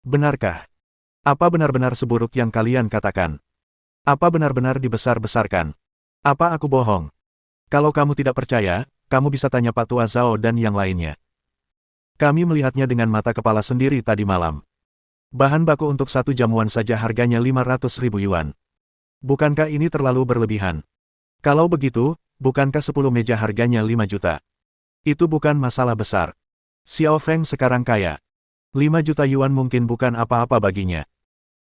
Benarkah? Apa benar-benar seburuk yang kalian katakan? Apa benar-benar dibesar-besarkan? Apa aku bohong? Kalau kamu tidak percaya, kamu bisa tanya Pak Tua Zhao dan yang lainnya. Kami melihatnya dengan mata kepala sendiri tadi malam. Bahan baku untuk 1 jamuan saja harganya 500.000 yuan. Bukankah ini terlalu berlebihan? Kalau begitu, bukankah 10 meja harganya 5 juta? Itu bukan masalah besar. Xiao Feng sekarang kaya. 5 juta yuan mungkin bukan apa-apa baginya.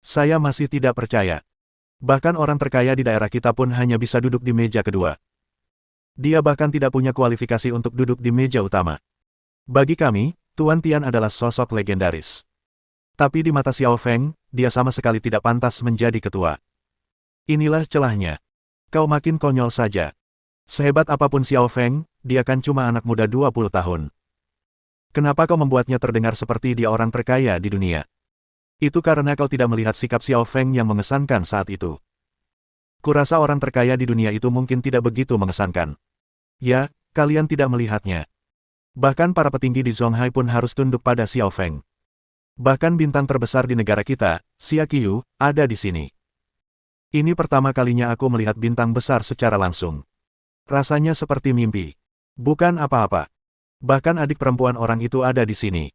Saya masih tidak percaya. Bahkan orang terkaya di daerah kita pun hanya bisa duduk di meja kedua. Dia bahkan tidak punya kualifikasi untuk duduk di meja utama. Bagi kami, Tuan Tian adalah sosok legendaris. Tapi di mata Xiao Feng, dia sama sekali tidak pantas menjadi ketua. Inilah celahnya. Kau makin konyol saja. Sehebat apapun Xiao Feng, dia kan cuma anak muda 20 tahun. Kenapa kau membuatnya terdengar seperti dia orang terkaya di dunia? Itu karena kau tidak melihat sikap Xiao Feng yang mengesankan saat itu. Kurasa orang terkaya di dunia itu mungkin tidak begitu mengesankan. Ya, kalian tidak melihatnya. Bahkan para petinggi di Zonghai pun harus tunduk pada Xiao Feng. Bahkan bintang terbesar di negara kita, Xia Qiu, ada di sini. Ini pertama kalinya aku melihat bintang besar secara langsung. Rasanya seperti mimpi. Bukan apa-apa. Bahkan adik perempuan orang itu ada di sini.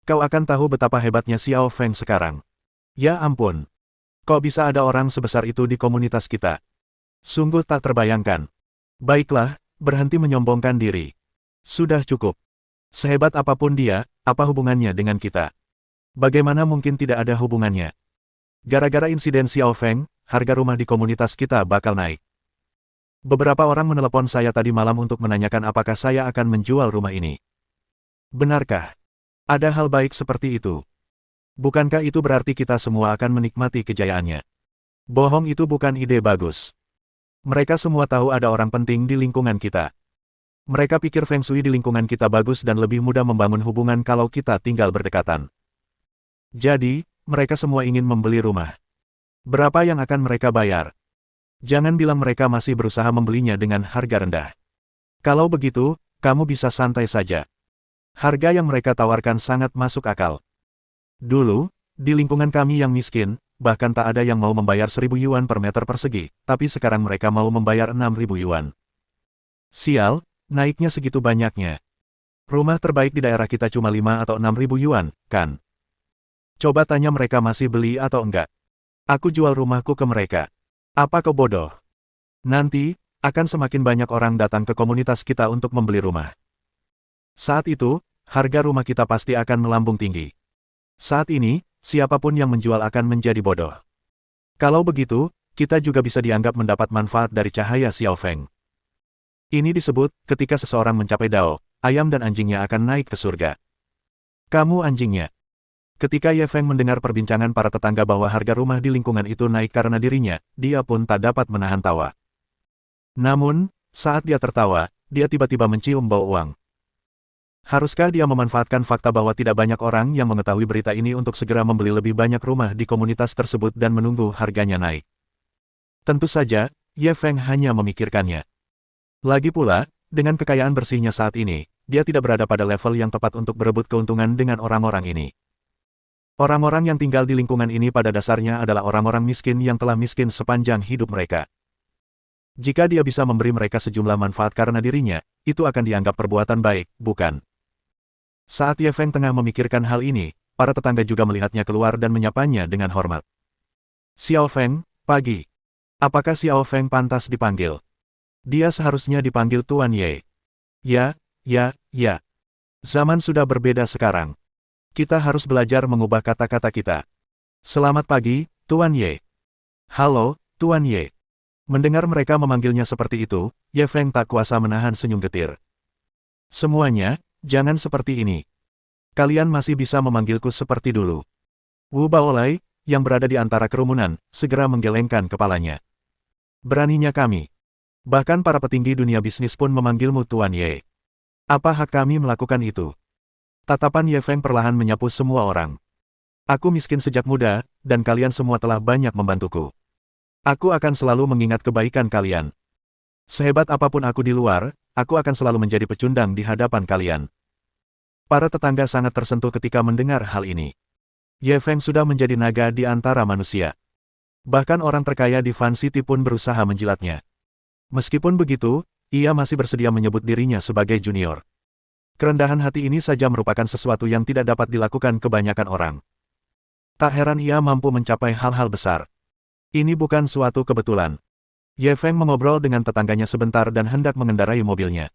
Kau akan tahu betapa hebatnya Xiao Feng sekarang. Ya ampun. Kok bisa ada orang sebesar itu di komunitas kita? Sungguh tak terbayangkan. Baiklah, berhenti menyombongkan diri. Sudah cukup. Sehebat apapun dia, apa hubungannya dengan kita? Bagaimana mungkin tidak ada hubungannya? Gara-gara insiden Xiao Feng, harga rumah di komunitas kita bakal naik. Beberapa orang menelepon saya tadi malam untuk menanyakan apakah saya akan menjual rumah ini. Benarkah? Ada hal baik seperti itu. Bukankah itu berarti kita semua akan menikmati kejayaannya? Bohong, itu bukan ide bagus. Mereka semua tahu ada orang penting di lingkungan kita. Mereka pikir Feng Shui di lingkungan kita bagus dan lebih mudah membangun hubungan kalau kita tinggal berdekatan. Jadi, mereka semua ingin membeli rumah. Berapa yang akan mereka bayar? Jangan bilang mereka masih berusaha membelinya dengan harga rendah. Kalau begitu, kamu bisa santai saja. Harga yang mereka tawarkan sangat masuk akal. Dulu, di lingkungan kami yang miskin, bahkan tak ada yang mau membayar 1.000 yuan per meter persegi, tapi sekarang mereka mau membayar 6.000 yuan. Sial, naiknya segitu banyaknya. Rumah terbaik di daerah kita cuma 5 atau 6.000 yuan, kan? Coba tanya mereka masih beli atau enggak. Aku jual rumahku ke mereka. Apa kau bodoh? Nanti, akan semakin banyak orang datang ke komunitas kita untuk membeli rumah. Saat itu, harga rumah kita pasti akan melambung tinggi. Saat ini, siapapun yang menjual akan menjadi bodoh. Kalau begitu, kita juga bisa dianggap mendapat manfaat dari cahaya Xiao Feng. Ini disebut, ketika seseorang mencapai Dao, ayam dan anjingnya akan naik ke surga. Kamu anjingnya. Ketika Ye Feng mendengar perbincangan para tetangga bahwa harga rumah di lingkungan itu naik karena dirinya, dia pun tak dapat menahan tawa. Namun, saat dia tertawa, dia tiba-tiba mencium bau uang. Haruskah dia memanfaatkan fakta bahwa tidak banyak orang yang mengetahui berita ini untuk segera membeli lebih banyak rumah di komunitas tersebut dan menunggu harganya naik? Tentu saja, Ye Feng hanya memikirkannya. Lagi pula, dengan kekayaan bersihnya saat ini, dia tidak berada pada level yang tepat untuk berebut keuntungan dengan orang-orang ini. Orang-orang yang tinggal di lingkungan ini pada dasarnya adalah orang-orang miskin yang telah miskin sepanjang hidup mereka. Jika dia bisa memberi mereka sejumlah manfaat karena dirinya, itu akan dianggap perbuatan baik, bukan? Saat Ye Feng tengah memikirkan hal ini, para tetangga juga melihatnya keluar dan menyapanya dengan hormat. Xiao Feng, pagi. Apakah Xiao Feng pantas dipanggil? Dia seharusnya dipanggil Tuan Ye. Ya. Zaman sudah berbeda sekarang. Kita harus belajar mengubah kata-kata kita. Selamat pagi, Tuan Ye. Halo, Tuan Ye. Mendengar mereka memanggilnya seperti itu, Ye Feng tak kuasa menahan senyum getir. Semuanya, jangan seperti ini. Kalian masih bisa memanggilku seperti dulu. Wu Baolai, yang berada di antara kerumunan, segera menggelengkan kepalanya. Beraninya kami. Bahkan para petinggi dunia bisnis pun memanggilmu Tuan Ye. Apa hak kami melakukan itu? Tatapan Ye Feng perlahan menyapu semua orang. Aku miskin sejak muda, dan kalian semua telah banyak membantuku. Aku akan selalu mengingat kebaikan kalian. Sehebat apapun aku di luar, aku akan selalu menjadi pecundang di hadapan kalian. Para tetangga sangat tersentuh ketika mendengar hal ini. Ye Feng sudah menjadi naga di antara manusia. Bahkan orang terkaya di Fan City pun berusaha menjilatnya. Meskipun begitu, ia masih bersedia menyebut dirinya sebagai junior. Kerendahan hati ini saja merupakan sesuatu yang tidak dapat dilakukan kebanyakan orang. Tak heran ia mampu mencapai hal-hal besar. Ini bukan suatu kebetulan. Ye Feng mengobrol dengan tetangganya sebentar dan hendak mengendarai mobilnya.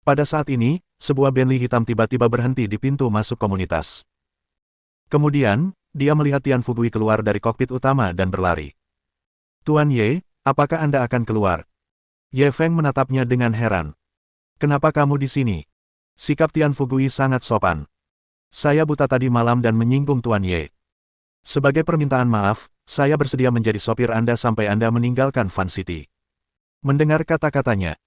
Pada saat ini, sebuah Bentley hitam tiba-tiba berhenti di pintu masuk komunitas. Kemudian, dia melihat Tian Fugui keluar dari kokpit utama dan berlari. Tuan Ye, apakah Anda akan keluar? Ye Feng menatapnya dengan heran. Kenapa kamu di sini? Sikap Tian Fugui sangat sopan. Saya buta tadi malam dan menyinggung Tuan Ye. Sebagai permintaan maaf, saya bersedia menjadi sopir Anda sampai Anda meninggalkan Fan City. Mendengar kata-katanya,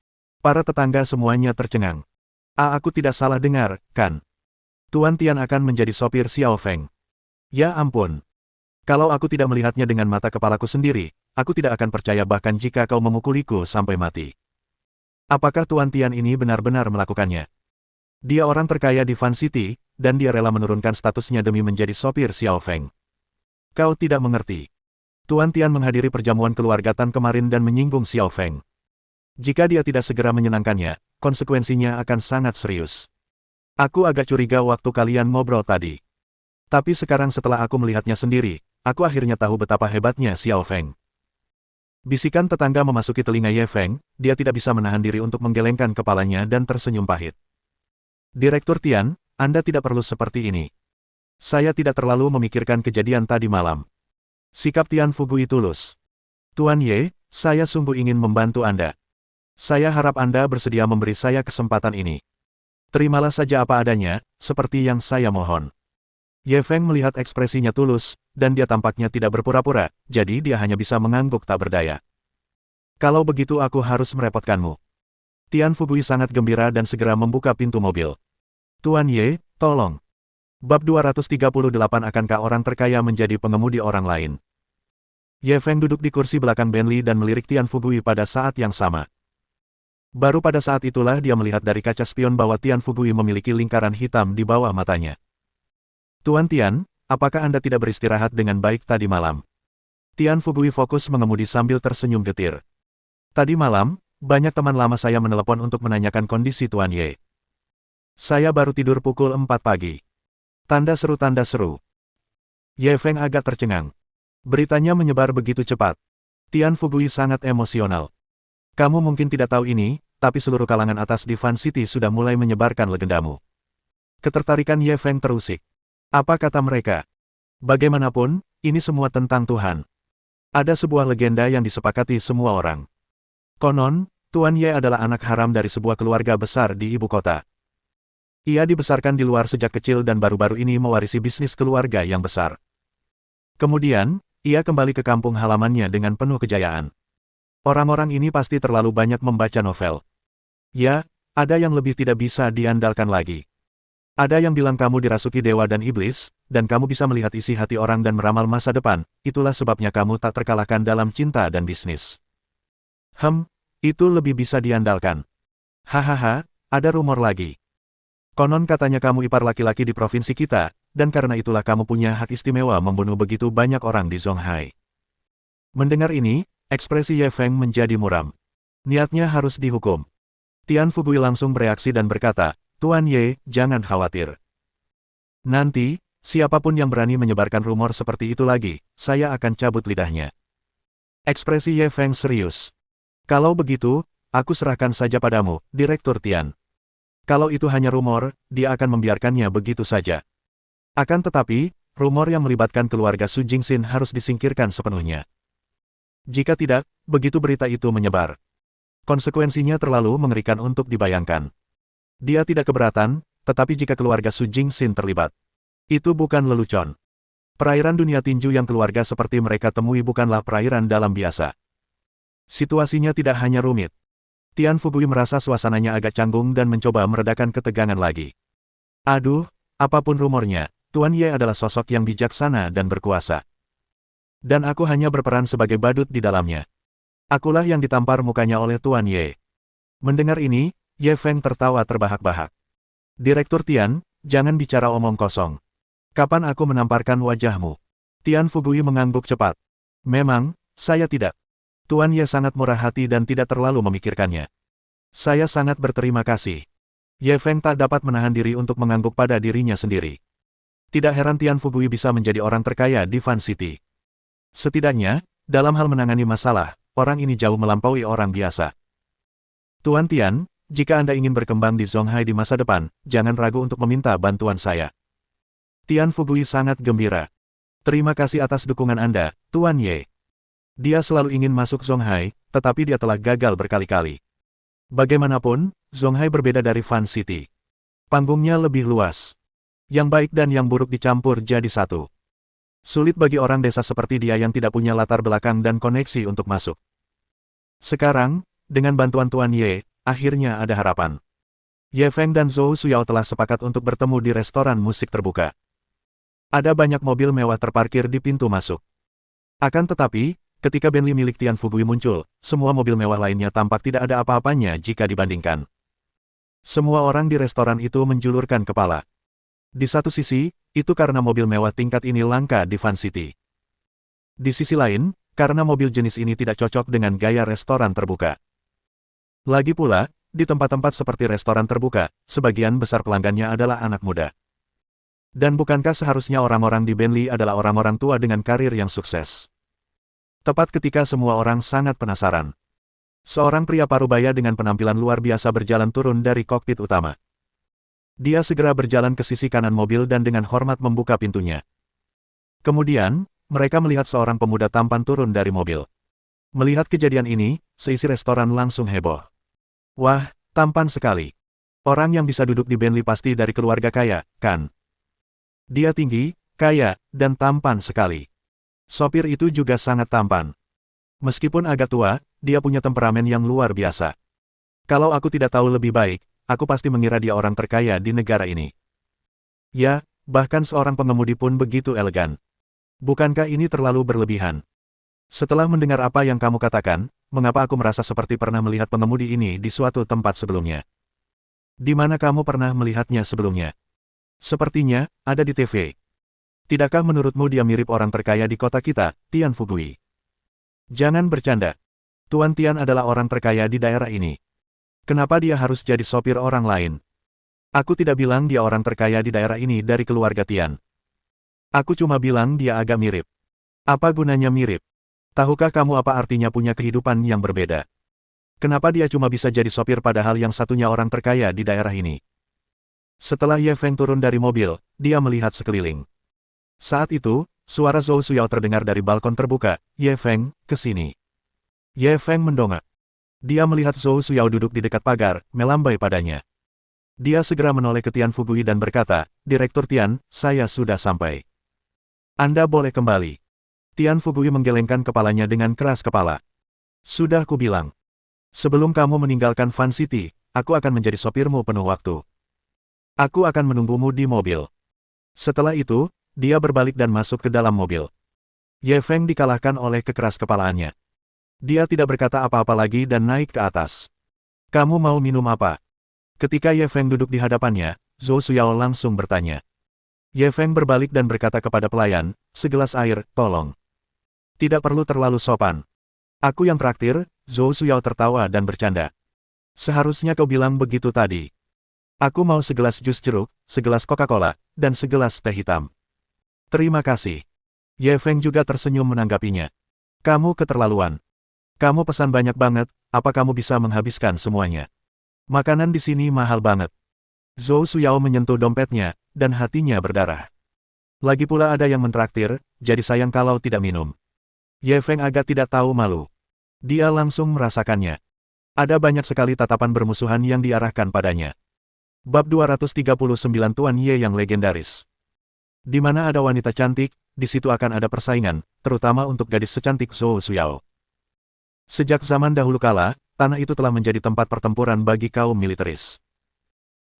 para tetangga semuanya tercengang. Aku tidak salah dengar, kan? Tuan Tian akan menjadi sopir Xiao Feng. Ya ampun. Kalau aku tidak melihatnya dengan mata kepalaku sendiri, aku tidak akan percaya bahkan jika kau memukuliku sampai mati. Apakah Tuan Tian ini benar-benar melakukannya? Dia orang terkaya di Fan City, dan dia rela menurunkan statusnya demi menjadi sopir Xiao Feng. Kau tidak mengerti. Tuan Tian menghadiri perjamuan keluarga Tan kemarin dan menyinggung Xiao Feng. Jika dia tidak segera menyenangkannya, konsekuensinya akan sangat serius. Aku agak curiga waktu kalian ngobrol tadi. Tapi sekarang setelah aku melihatnya sendiri, aku akhirnya tahu betapa hebatnya Xiao Feng. Bisikan tetangga memasuki telinga Ye Feng, dia tidak bisa menahan diri untuk menggelengkan kepalanya dan tersenyum pahit. Direktur Tian, Anda tidak perlu seperti ini. Saya tidak terlalu memikirkan kejadian tadi malam. Sikap Tian Fugui tulus. Tuan Ye, saya sungguh ingin membantu Anda. Saya harap Anda bersedia memberi saya kesempatan ini. Terimalah saja apa adanya, seperti yang saya mohon. Ye Feng melihat ekspresinya tulus, dan dia tampaknya tidak berpura-pura, jadi dia hanya bisa mengangguk tak berdaya. Kalau begitu aku harus merepotkanmu. Tian Fugui sangat gembira dan segera membuka pintu mobil. Tuan Ye, tolong. Bab 238 Akankah orang terkaya menjadi pengemudi orang lain? Ye Feng duduk di kursi belakang Bentley dan melirik Tian Fugui pada saat yang sama. Baru pada saat itulah dia melihat dari kaca spion bahwa Tian Fugui memiliki lingkaran hitam di bawah matanya. Tuan Tian, apakah Anda tidak beristirahat dengan baik tadi malam? Tian Fugui fokus mengemudi sambil tersenyum getir. Tadi malam, banyak teman lama saya menelepon untuk menanyakan kondisi Tuan Ye. Saya baru tidur pukul 4 pagi. Tanda seru tanda seru. Ye Feng agak tercengang. Beritanya menyebar begitu cepat. Tian Fugui sangat emosional. Kamu mungkin tidak tahu ini, tapi seluruh kalangan atas di Fan City sudah mulai menyebarkan legendamu. Ketertarikan Ye Feng terusik. Apa kata mereka? Bagaimanapun, ini semua tentang Tuhan. Ada sebuah legenda yang disepakati semua orang. Konon, Tuan Ye adalah anak haram dari sebuah keluarga besar di ibu kota. Ia dibesarkan di luar sejak kecil dan baru-baru ini mewarisi bisnis keluarga yang besar. Kemudian, ia kembali ke kampung halamannya dengan penuh kejayaan. Orang-orang ini pasti terlalu banyak membaca novel. Ya, ada yang lebih tidak bisa diandalkan lagi. Ada yang bilang kamu dirasuki dewa dan iblis, dan kamu bisa melihat isi hati orang dan meramal masa depan, itulah sebabnya kamu tak terkalahkan dalam cinta dan bisnis. Itu lebih bisa diandalkan. Hahaha, ada rumor lagi. Konon katanya kamu ipar laki-laki di provinsi kita, dan karena itulah kamu punya hak istimewa membunuh begitu banyak orang di Zonghai. Mendengar ini, ekspresi Ye Feng menjadi muram. Niatnya harus dihukum. Tian Fugui langsung bereaksi dan berkata, Tuan Ye, jangan khawatir. Nanti, siapapun yang berani menyebarkan rumor seperti itu lagi, saya akan cabut lidahnya. Ekspresi Ye Feng serius. Kalau begitu, aku serahkan saja padamu, Direktur Tian. Kalau itu hanya rumor, dia akan membiarkannya begitu saja. Akan tetapi, rumor yang melibatkan keluarga Su Jingxin harus disingkirkan sepenuhnya. Jika tidak, begitu berita itu menyebar. Konsekuensinya terlalu mengerikan untuk dibayangkan. Dia tidak keberatan, tetapi jika keluarga Su Jingxin terlibat, itu bukan lelucon. Perairan dunia tinju yang keluarga seperti mereka temui bukanlah perairan dalam biasa. Situasinya tidak hanya rumit. Tian Fugui merasa suasananya agak canggung dan mencoba meredakan ketegangan lagi. Aduh, apapun rumornya, Tuan Ye adalah sosok yang bijaksana dan berkuasa. Dan aku hanya berperan sebagai badut di dalamnya. Akulah yang ditampar mukanya oleh Tuan Ye. Mendengar ini, Ye Feng tertawa terbahak-bahak. Direktur Tian, jangan bicara omong kosong. Kapan aku menamparkan wajahmu? Tian Fugui mengangguk cepat. Memang, saya tidak. Tuan Ye sangat murah hati dan tidak terlalu memikirkannya. Saya sangat berterima kasih. Ye Feng tak dapat menahan diri untuk mengangguk pada dirinya sendiri. Tidak heran Tian Fugui bisa menjadi orang terkaya di Fan City. Setidaknya, dalam hal menangani masalah, orang ini jauh melampaui orang biasa. Tuan Tian, jika Anda ingin berkembang di Zonghai di masa depan, jangan ragu untuk meminta bantuan saya. Tian Fugui sangat gembira. Terima kasih atas dukungan Anda, Tuan Ye. Dia selalu ingin masuk Zonghai, tetapi dia telah gagal berkali-kali. Bagaimanapun, Zonghai berbeda dari Fan City. Panggungnya lebih luas. Yang baik dan yang buruk dicampur jadi satu. Sulit bagi orang desa seperti dia yang tidak punya latar belakang dan koneksi untuk masuk. Sekarang, dengan bantuan Tuan Ye, akhirnya ada harapan. Ye Feng dan Zhou Suyao telah sepakat untuk bertemu di restoran musik terbuka. Ada banyak mobil mewah terparkir di pintu masuk. Akan tetapi, ketika Bentley milik Tian Fugui muncul, semua mobil mewah lainnya tampak tidak ada apa-apanya jika dibandingkan. Semua orang di restoran itu menjulurkan kepala. Di satu sisi, itu karena mobil mewah tingkat ini langka di Fan City. Di sisi lain, karena mobil jenis ini tidak cocok dengan gaya restoran terbuka. Lagi pula, di tempat-tempat seperti restoran terbuka, sebagian besar pelanggannya adalah anak muda. Dan bukankah seharusnya orang-orang di Bentley adalah orang-orang tua dengan karir yang sukses? Tepat ketika semua orang sangat penasaran. Seorang pria parubaya dengan penampilan luar biasa berjalan turun dari kokpit utama. Dia segera berjalan ke sisi kanan mobil dan dengan hormat membuka pintunya. Kemudian, mereka melihat seorang pemuda tampan turun dari mobil. Melihat kejadian ini, seisi restoran langsung heboh. Wah, tampan sekali. Orang yang bisa duduk di Bentley pasti dari keluarga kaya, kan? Dia tinggi, kaya, dan tampan sekali. Sopir itu juga sangat tampan. Meskipun agak tua, dia punya temperamen yang luar biasa. Kalau aku tidak tahu lebih baik, aku pasti mengira dia orang terkaya di negara ini. Ya, bahkan seorang pengemudi pun begitu elegan. Bukankah ini terlalu berlebihan? Setelah mendengar apa yang kamu katakan, mengapa aku merasa seperti pernah melihat pengemudi ini di suatu tempat sebelumnya? Di mana kamu pernah melihatnya sebelumnya? Sepertinya, ada di TV. Tidakkah menurutmu dia mirip orang terkaya di kota kita, Tian Fugui? Jangan bercanda. Tuan Tian adalah orang terkaya di daerah ini. Kenapa dia harus jadi sopir orang lain? Aku tidak bilang dia orang terkaya di daerah ini dari keluarga Tian. Aku cuma bilang dia agak mirip. Apa gunanya mirip? Tahukah kamu apa artinya punya kehidupan yang berbeda? Kenapa dia cuma bisa jadi sopir padahal yang satunya orang terkaya di daerah ini? Setelah Ye Feng turun dari mobil, dia melihat sekeliling. Saat itu, suara Zhou Suyao terdengar dari balkon terbuka, "Ye Feng, ke sini." Ye Feng mendongak. Dia melihat Zhou Suyao duduk di dekat pagar, melambai padanya. Dia segera menoleh ke Tian Fugui dan berkata, "Direktur Tian, saya sudah sampai. Anda boleh kembali." Tian Fugui menggelengkan kepalanya dengan keras kepala. "Sudah kubilang. Sebelum kamu meninggalkan Fan City, aku akan menjadi sopirmu penuh waktu. Aku akan menunggumu di mobil." Setelah itu, dia berbalik dan masuk ke dalam mobil. Ye Feng dikalahkan oleh kekeras kepalaannya. Dia tidak berkata apa-apa lagi dan naik ke atas. "Kamu mau minum apa?" Ketika Ye Feng duduk di hadapannya, Zhou Suyao langsung bertanya. Ye Feng berbalik dan berkata kepada pelayan, "Segelas air, tolong." Tidak perlu terlalu sopan. Aku yang traktir, Zhou Suyao tertawa dan bercanda. Seharusnya kau bilang begitu tadi. Aku mau segelas jus jeruk, segelas Coca-Cola, dan segelas teh hitam. Terima kasih. Ye Feng juga tersenyum menanggapinya. Kamu keterlaluan. Kamu pesan banyak banget, apa kamu bisa menghabiskan semuanya? Makanan di sini mahal banget. Zhou Suyao menyentuh dompetnya, dan hatinya berdarah. Lagi pula ada yang mentraktir, jadi sayang kalau tidak minum. Ye Feng agak tidak tahu malu. Dia langsung merasakannya. Ada banyak sekali tatapan bermusuhan yang diarahkan padanya. Bab 239 Tuan Ye yang legendaris. Di mana ada wanita cantik, di situ akan ada persaingan, terutama untuk gadis secantik Zhou Suyao. Sejak zaman dahulu kala, tanah itu telah menjadi tempat pertempuran bagi kaum militeris.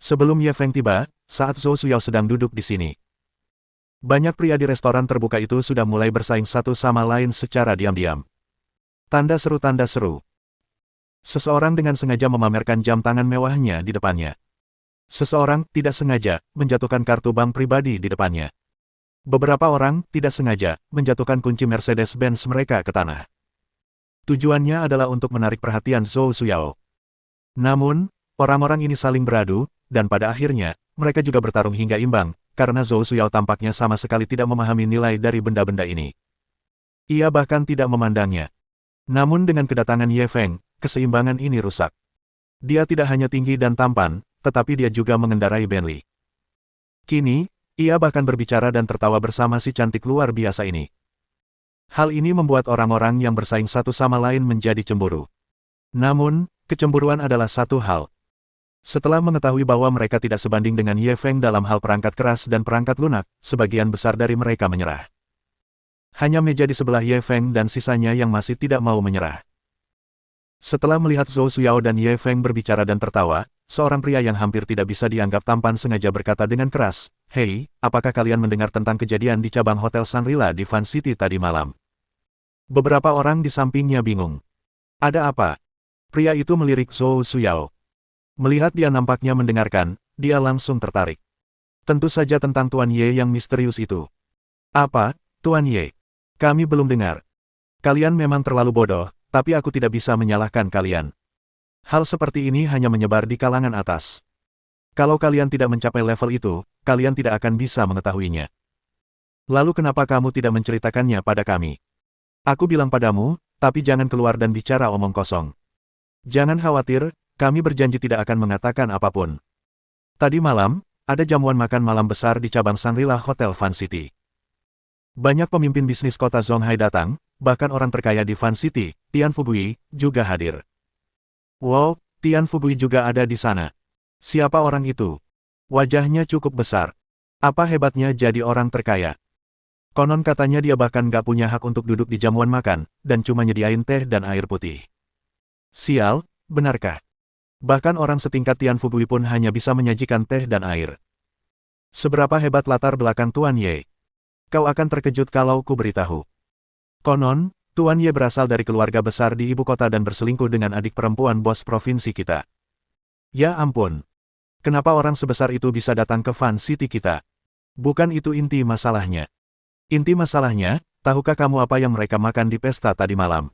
Sebelum Ye Feng tiba, saat Zhou Suyao sedang duduk di sini. Banyak pria di restoran terbuka itu sudah mulai bersaing satu sama lain secara diam-diam. Tanda seru. Seseorang dengan sengaja memamerkan jam tangan mewahnya di depannya. Seseorang, tidak sengaja, menjatuhkan kartu bank pribadi di depannya. Beberapa orang, tidak sengaja, menjatuhkan kunci Mercedes-Benz mereka ke tanah. Tujuannya adalah untuk menarik perhatian Zhou Suyao. Namun, orang-orang ini saling beradu, dan pada akhirnya, mereka juga bertarung hingga imbang, karena Zhou Suyao tampaknya sama sekali tidak memahami nilai dari benda-benda ini. Ia bahkan tidak memandangnya. Namun dengan kedatangan Ye Feng, keseimbangan ini rusak. Dia tidak hanya tinggi dan tampan, tetapi dia juga mengendarai Bentley. Kini, ia bahkan berbicara dan tertawa bersama si cantik luar biasa ini. Hal ini membuat orang-orang yang bersaing satu sama lain menjadi cemburu. Namun, kecemburuan adalah satu hal. Setelah mengetahui bahwa mereka tidak sebanding dengan Ye Feng dalam hal perangkat keras dan perangkat lunak, sebagian besar dari mereka menyerah. Hanya meja di sebelah Ye Feng dan sisanya yang masih tidak mau menyerah. Setelah melihat Zhou Suyao dan Ye Feng berbicara dan tertawa, seorang pria yang hampir tidak bisa dianggap tampan sengaja berkata dengan keras, "Hei, apakah kalian mendengar tentang kejadian di cabang Hotel Shangri-La di Fan City tadi malam?" Beberapa orang di sampingnya bingung. Ada apa? Pria itu melirik Zhou Suyao. Melihat dia nampaknya mendengarkan, dia langsung tertarik. Tentu saja tentang Tuan Ye yang misterius itu. Apa, Tuan Ye? Kami belum dengar. Kalian memang terlalu bodoh, tapi aku tidak bisa menyalahkan kalian. Hal seperti ini hanya menyebar di kalangan atas. Kalau kalian tidak mencapai level itu, kalian tidak akan bisa mengetahuinya. Lalu kenapa kamu tidak menceritakannya pada kami? Aku bilang padamu, tapi jangan keluar dan bicara omong kosong. Jangan khawatir, kami berjanji tidak akan mengatakan apapun. Tadi malam, ada jamuan makan malam besar di cabang Shangri-La Hotel Fan City. Banyak pemimpin bisnis kota Zonghai datang, bahkan orang terkaya di Fan City, Tian Fubui, juga hadir. Wow, Tian Fubui juga ada di sana. Siapa orang itu? Wajahnya cukup besar. Apa hebatnya jadi orang terkaya? Konon katanya dia bahkan gak punya hak untuk duduk di jamuan makan, dan cuma nyediain teh dan air putih. Sial, benarkah? Bahkan orang setingkat Tian Fubui pun hanya bisa menyajikan teh dan air. Seberapa hebat latar belakang Tuan Ye? Kau akan terkejut kalau ku beritahu. Konon, Tuan Ye berasal dari keluarga besar di ibu kota dan berselingkuh dengan adik perempuan bos provinsi kita. Ya ampun. Kenapa orang sebesar itu bisa datang ke Fan City kita? Bukan itu inti masalahnya. Inti masalahnya, tahukah kamu apa yang mereka makan di pesta tadi malam?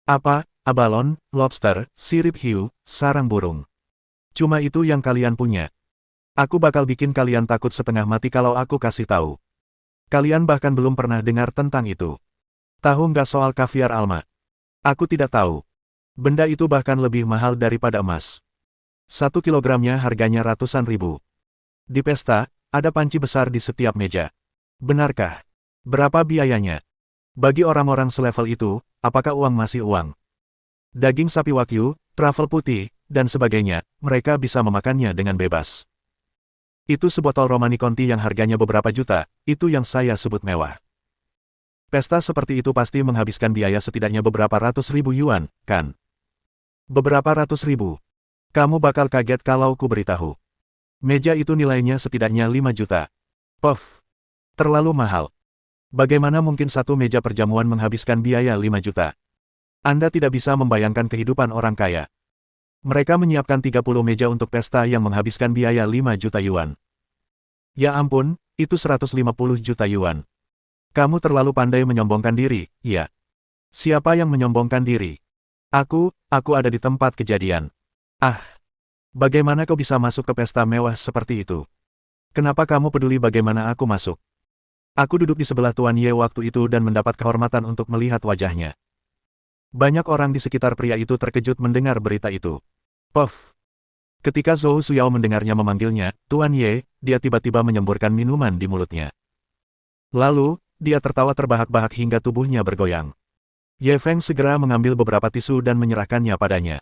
Apa? Abalon, lobster, sirip hiu, sarang burung. Cuma itu yang kalian punya. Aku bakal bikin kalian takut setengah mati kalau aku kasih tahu. Kalian bahkan belum pernah dengar tentang itu. Tahu nggak soal kaviar Alma? Aku tidak tahu. Benda itu bahkan lebih mahal daripada emas. 1 kilogramnya harganya ratusan ribu. Di pesta, ada panci besar di setiap meja. Benarkah? Berapa biayanya? Bagi orang-orang selevel itu, apakah uang masih uang? Daging sapi wagyu, truffle putih, dan sebagainya, mereka bisa memakannya dengan bebas. Itu sebotol Romani Conti yang harganya beberapa juta, itu yang saya sebut mewah. Pesta seperti itu pasti menghabiskan biaya setidaknya beberapa ratus ribu yuan, kan? Beberapa ratus ribu. Kamu bakal kaget kalau ku beritahu. Meja itu nilainya setidaknya 5 juta. Puff. Terlalu mahal. Bagaimana mungkin satu meja perjamuan menghabiskan biaya 5 juta? Anda tidak bisa membayangkan kehidupan orang kaya. Mereka menyiapkan 30 meja untuk pesta yang menghabiskan biaya 5 juta yuan. Ya ampun, itu 150 juta yuan. Kamu terlalu pandai menyombongkan diri, ya. Siapa yang menyombongkan diri? Aku ada di tempat kejadian. Ah, bagaimana kau bisa masuk ke pesta mewah seperti itu? Kenapa kamu peduli bagaimana aku masuk? Aku duduk di sebelah Tuan Ye waktu itu dan mendapat kehormatan untuk melihat wajahnya. Banyak orang di sekitar pria itu terkejut mendengar berita itu. Puff. Ketika Zhou Suyao mendengarnya memanggilnya, Tuan Ye, dia tiba-tiba menyemburkan minuman di mulutnya. Lalu, dia tertawa terbahak-bahak hingga tubuhnya bergoyang. Ye Feng segera mengambil beberapa tisu dan menyerahkannya padanya.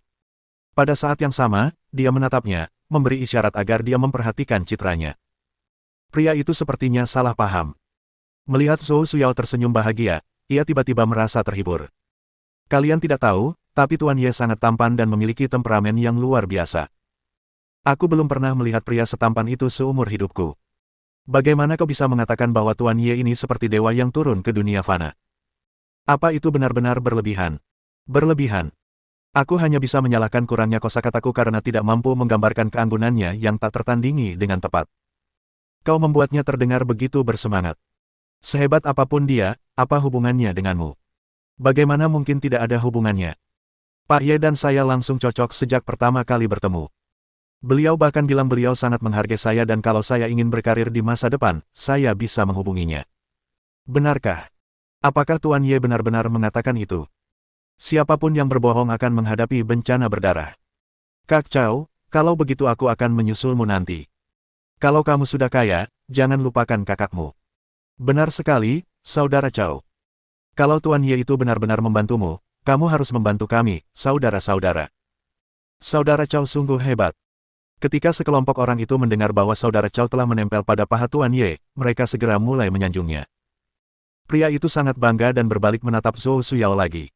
Pada saat yang sama, dia menatapnya, memberi isyarat agar dia memperhatikan citranya. Pria itu sepertinya salah paham. Melihat Zhou Suyao tersenyum bahagia, ia tiba-tiba merasa terhibur. Kalian tidak tahu, tapi Tuan Ye sangat tampan dan memiliki temperamen yang luar biasa. Aku belum pernah melihat pria setampan itu seumur hidupku. Bagaimana kau bisa mengatakan bahwa Tuan Ye ini seperti dewa yang turun ke dunia fana? Apa itu benar-benar berlebihan? Berlebihan. Aku hanya bisa menyalahkan kurangnya kosakataku karena tidak mampu menggambarkan keanggunannya yang tak tertandingi dengan tepat. Kau membuatnya terdengar begitu bersemangat. Sehebat apapun dia, apa hubungannya denganmu? Bagaimana mungkin tidak ada hubungannya? Pak Ye dan saya langsung cocok sejak pertama kali bertemu. Beliau bahkan bilang beliau sangat menghargai saya dan kalau saya ingin berkarir di masa depan, saya bisa menghubunginya. Benarkah? Apakah Tuan Ye benar-benar mengatakan itu? Siapapun yang berbohong akan menghadapi bencana berdarah. Kacau, kalau begitu aku akan menyusulmu nanti. Kalau kamu sudah kaya, jangan lupakan kakakmu. Benar sekali, Saudara Chow. Kalau Tuan Ye itu benar-benar membantumu, kamu harus membantu kami, saudara-saudara. Saudara Chow sungguh hebat. Ketika sekelompok orang itu mendengar bahwa Saudara Chow telah menempel pada paha Tuan Ye, mereka segera mulai menyanjungnya. Pria itu sangat bangga dan berbalik menatap Zhou Suyao lagi.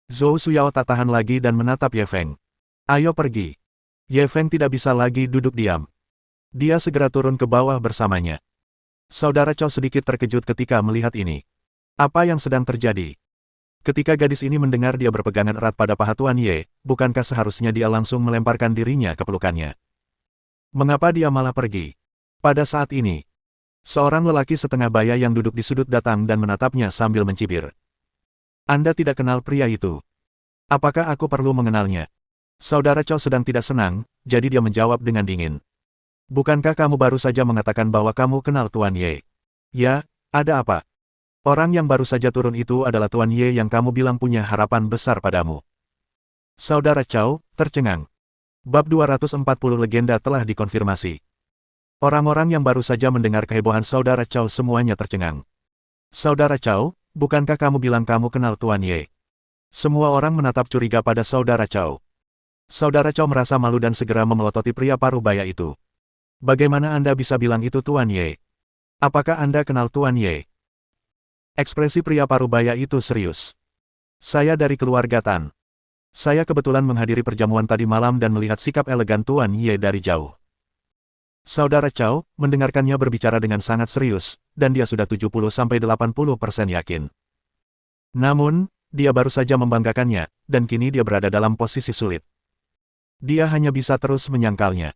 Zhou Suyao tak tahan lagi dan menatap Ye Feng. Ayo pergi. Ye Feng tidak bisa lagi duduk diam. Dia segera turun ke bawah bersamanya. Saudara Chow sedikit terkejut ketika melihat ini. Apa yang sedang terjadi? Ketika gadis ini mendengar dia berpegangan erat pada paha Tuan Ye, bukankah seharusnya dia langsung melemparkan dirinya ke pelukannya? Mengapa dia malah pergi? Pada saat ini, seorang lelaki setengah baya yang duduk di sudut datang dan menatapnya sambil mencibir. Anda tidak kenal pria itu. Apakah aku perlu mengenalnya? Saudara Chow sedang tidak senang, jadi dia menjawab dengan dingin. Bukankah kamu baru saja mengatakan bahwa kamu kenal Tuan Ye? Ya, ada apa? Orang yang baru saja turun itu adalah Tuan Ye yang kamu bilang punya harapan besar padamu. Saudara Chow tercengang. Bab 240 legenda telah dikonfirmasi. Orang-orang yang baru saja mendengar kehebohan Saudara Chow semuanya tercengang. Saudara Chow, bukankah kamu bilang kamu kenal Tuan Ye? Semua orang menatap curiga pada Saudara Chow. Saudara Chow merasa malu dan segera memelototi pria parubaya itu. Bagaimana Anda bisa bilang itu Tuan Ye? Apakah Anda kenal Tuan Ye? Ekspresi pria parubaya itu serius. Saya dari keluarga Tan. Saya kebetulan menghadiri perjamuan tadi malam dan melihat sikap elegan Tuan Ye dari jauh. Saudara Chow mendengarkannya berbicara dengan sangat serius, dan dia sudah 70-80% yakin. Namun, dia baru saja membanggakannya, dan kini dia berada dalam posisi sulit. Dia hanya bisa terus menyangkalnya.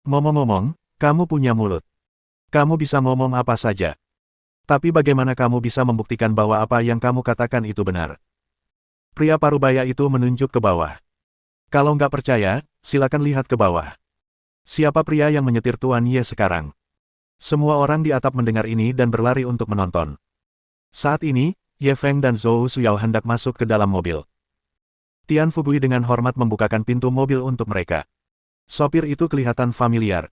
Ngomong-ngomong, kamu punya mulut. Kamu bisa ngomong apa saja. Tapi bagaimana kamu bisa membuktikan bahwa apa yang kamu katakan itu benar? Pria parubaya itu menunjuk ke bawah. Kalau nggak percaya, silakan lihat ke bawah. Siapa pria yang menyetir Tuan Ye sekarang? Semua orang di atap mendengar ini dan berlari untuk menonton. Saat ini, Ye Feng dan Zhou Suyao hendak masuk ke dalam mobil. Tian Fugui dengan hormat membukakan pintu mobil untuk mereka. Sopir itu kelihatan familiar.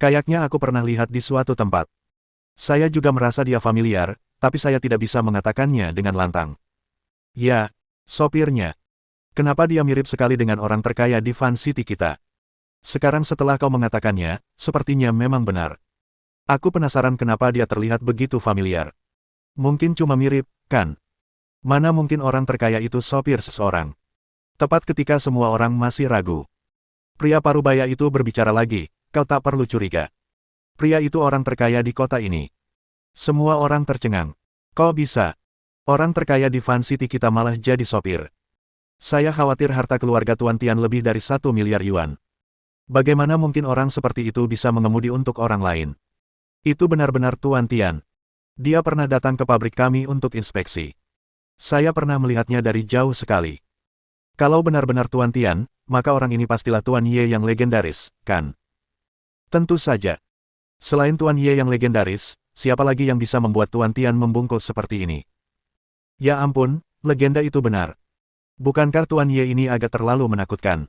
Kayaknya aku pernah lihat di suatu tempat. Saya juga merasa dia familiar, tapi saya tidak bisa mengatakannya dengan lantang. Ya, sopirnya. Kenapa dia mirip sekali dengan orang terkaya di Fan City kita? Sekarang setelah kau mengatakannya, sepertinya memang benar. Aku penasaran kenapa dia terlihat begitu familiar. Mungkin cuma mirip, kan? Mana mungkin orang terkaya itu sopir seseorang? Tepat ketika semua orang masih ragu. Pria parubaya itu berbicara lagi, kau tak perlu curiga. Pria itu orang terkaya di kota ini. Semua orang tercengang. Kok bisa? Orang terkaya di Fan City kita malah jadi sopir. Saya khawatir harta keluarga Tuan Tian lebih dari 1 miliar yuan. Bagaimana mungkin orang seperti itu bisa mengemudi untuk orang lain? Itu benar-benar Tuan Tian. Dia pernah datang ke pabrik kami untuk inspeksi. Saya pernah melihatnya dari jauh sekali. Kalau benar-benar Tuan Tian, maka orang ini pastilah Tuan Ye yang legendaris, kan? Tentu saja. Selain Tuan Ye yang legendaris, siapa lagi yang bisa membuat Tuan Tian membungkuk seperti ini? Ya ampun, legenda itu benar. Bukankah Tuan Ye ini agak terlalu menakutkan?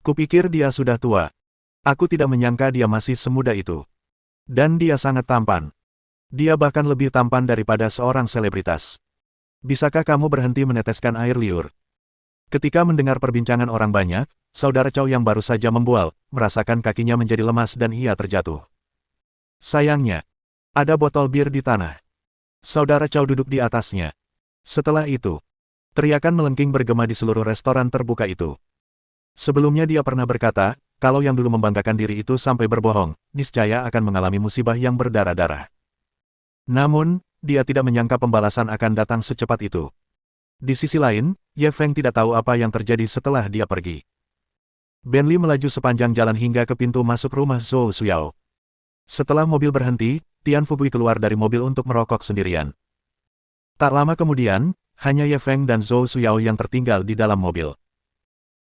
Kupikir dia sudah tua. Aku tidak menyangka dia masih semuda itu. Dan dia sangat tampan. Dia bahkan lebih tampan daripada seorang selebritas. Bisakah kamu berhenti meneteskan air liur? Ketika mendengar perbincangan orang banyak, Saudara Chow yang baru saja membual, merasakan kakinya menjadi lemas dan ia terjatuh. Sayangnya, ada botol bir di tanah. Saudara Chow duduk di atasnya. Setelah itu, teriakan melengking bergema di seluruh restoran terbuka itu. Sebelumnya dia pernah berkata, kalau yang dulu membanggakan diri itu sampai berbohong, niscaya akan mengalami musibah yang berdarah-darah. Namun, dia tidak menyangka pembalasan akan datang secepat itu. Di sisi lain, Ye Feng tidak tahu apa yang terjadi setelah dia pergi. Benli melaju sepanjang jalan hingga ke pintu masuk rumah Zhou Suyao. Setelah mobil berhenti, Tian Fugui keluar dari mobil untuk merokok sendirian. Tak lama kemudian, hanya Ye Feng dan Zhou Suyao yang tertinggal di dalam mobil.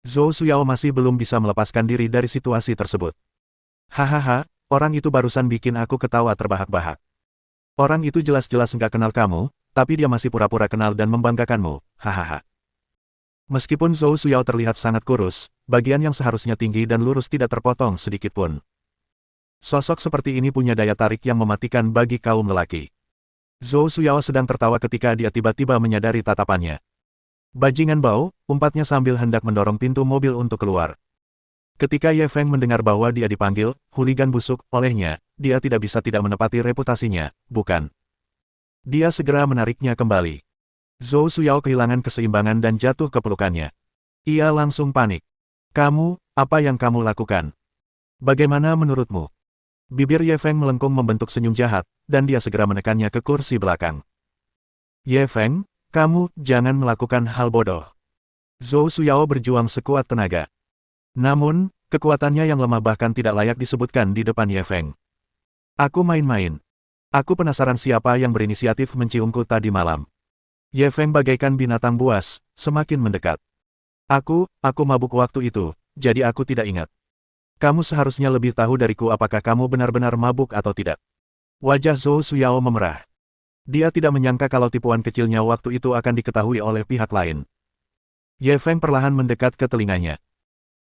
Zhou Suyao masih belum bisa melepaskan diri dari situasi tersebut. Hahaha, orang itu barusan bikin aku ketawa terbahak-bahak. Orang itu jelas-jelas nggak kenal kamu, tapi dia masih pura-pura kenal dan membanggakanmu, hahaha. Meskipun Zhou Suyao terlihat sangat kurus, bagian yang seharusnya tinggi dan lurus tidak terpotong sedikit pun. Sosok seperti ini punya daya tarik yang mematikan bagi kaum lelaki. Zhou Suyao sedang tertawa ketika dia tiba-tiba menyadari tatapannya. Bajingan bau, umpatnya sambil hendak mendorong pintu mobil untuk keluar. Ketika Ye Feng mendengar bahwa dia dipanggil, hooligan busuk, olehnya, dia tidak bisa tidak menepati reputasinya, bukan? Dia segera menariknya kembali. Zhou Suyao kehilangan keseimbangan dan jatuh ke pelukannya. Ia langsung panik. Kamu, apa yang kamu lakukan? Bagaimana menurutmu? Bibir Ye Feng melengkung membentuk senyum jahat, dan dia segera menekannya ke kursi belakang. Ye Feng, kamu jangan melakukan hal bodoh. Zhou Suyao berjuang sekuat tenaga. Namun, kekuatannya yang lemah bahkan tidak layak disebutkan di depan Ye Feng. Aku main-main. Aku penasaran siapa yang berinisiatif menciumku tadi malam. Ye Feng bagaikan binatang buas, semakin mendekat. Aku mabuk waktu itu, jadi aku tidak ingat. Kamu seharusnya lebih tahu dariku apakah kamu benar-benar mabuk atau tidak. Wajah Zhou Suyao memerah. Dia tidak menyangka kalau tipuan kecilnya waktu itu akan diketahui oleh pihak lain. Ye Feng perlahan mendekat ke telinganya.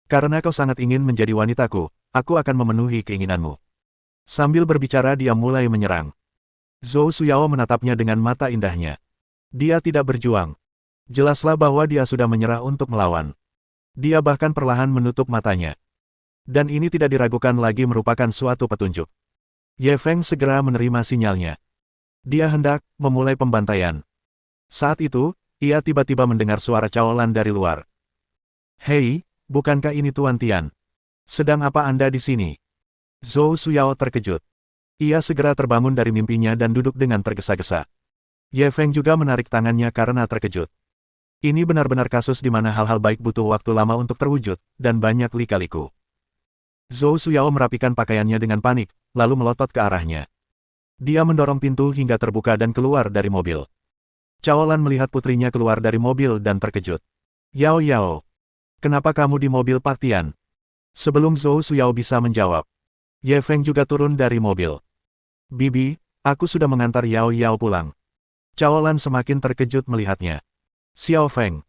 Karena kau sangat ingin menjadi wanitaku, aku akan memenuhi keinginanmu. Sambil berbicara dia mulai menyerang. Zhou Suyao menatapnya dengan mata indahnya. Dia tidak berjuang. Jelaslah bahwa dia sudah menyerah untuk melawan. Dia bahkan perlahan menutup matanya. Dan ini tidak diragukan lagi merupakan suatu petunjuk. Ye Feng segera menerima sinyalnya. Dia hendak memulai pembantaian. Saat itu, ia tiba-tiba mendengar suara cawolan dari luar. Hei, bukankah ini Tuan Tian? Sedang apa Anda di sini? Zhou Suyao terkejut. Ia segera terbangun dari mimpinya dan duduk dengan tergesa-gesa. Ye Feng juga menarik tangannya karena terkejut. Ini benar-benar kasus di mana hal-hal baik butuh waktu lama untuk terwujud, dan banyak lika-liku. Zhou Suyao merapikan pakaiannya dengan panik, lalu melotot ke arahnya. Dia mendorong pintu hingga terbuka dan keluar dari mobil. Cawolan melihat putrinya keluar dari mobil dan terkejut. Yao Yao, kenapa kamu di mobil Pak Tian? Sebelum Zhou Suyao bisa menjawab, Ye Feng juga turun dari mobil. Bibi, aku sudah mengantar Yao Yao pulang. Cawolan semakin terkejut melihatnya. Xiao Feng.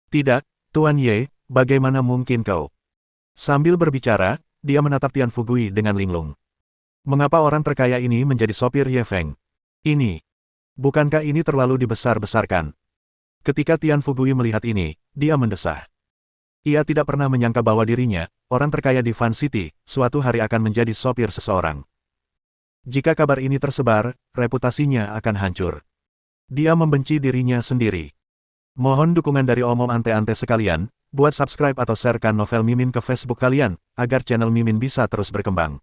Tidak, Tuan Ye, bagaimana mungkin kau? Sambil berbicara, dia menatap Tian Fugui dengan linglung. Mengapa orang terkaya ini menjadi sopir Ye Feng? Ini. Bukankah ini terlalu dibesar-besarkan? Ketika Tian Fugui melihat ini, dia mendesah. Ia tidak pernah menyangka bahwa dirinya, orang terkaya di Fan City, suatu hari akan menjadi sopir seseorang. Jika kabar ini tersebar, reputasinya akan hancur. Dia membenci dirinya sendiri. Mohon dukungan dari omom ante-ante sekalian, buat subscribe atau sharekan novel Mimin ke Facebook kalian, agar channel Mimin bisa terus berkembang.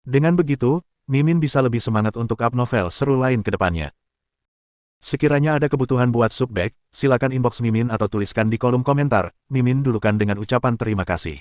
Dengan begitu, Mimin bisa lebih semangat untuk up novel seru lain ke depannya. Sekiranya ada kebutuhan buat subback, silakan inbox Mimin atau tuliskan di kolom komentar, Mimin dulukan dengan ucapan terima kasih.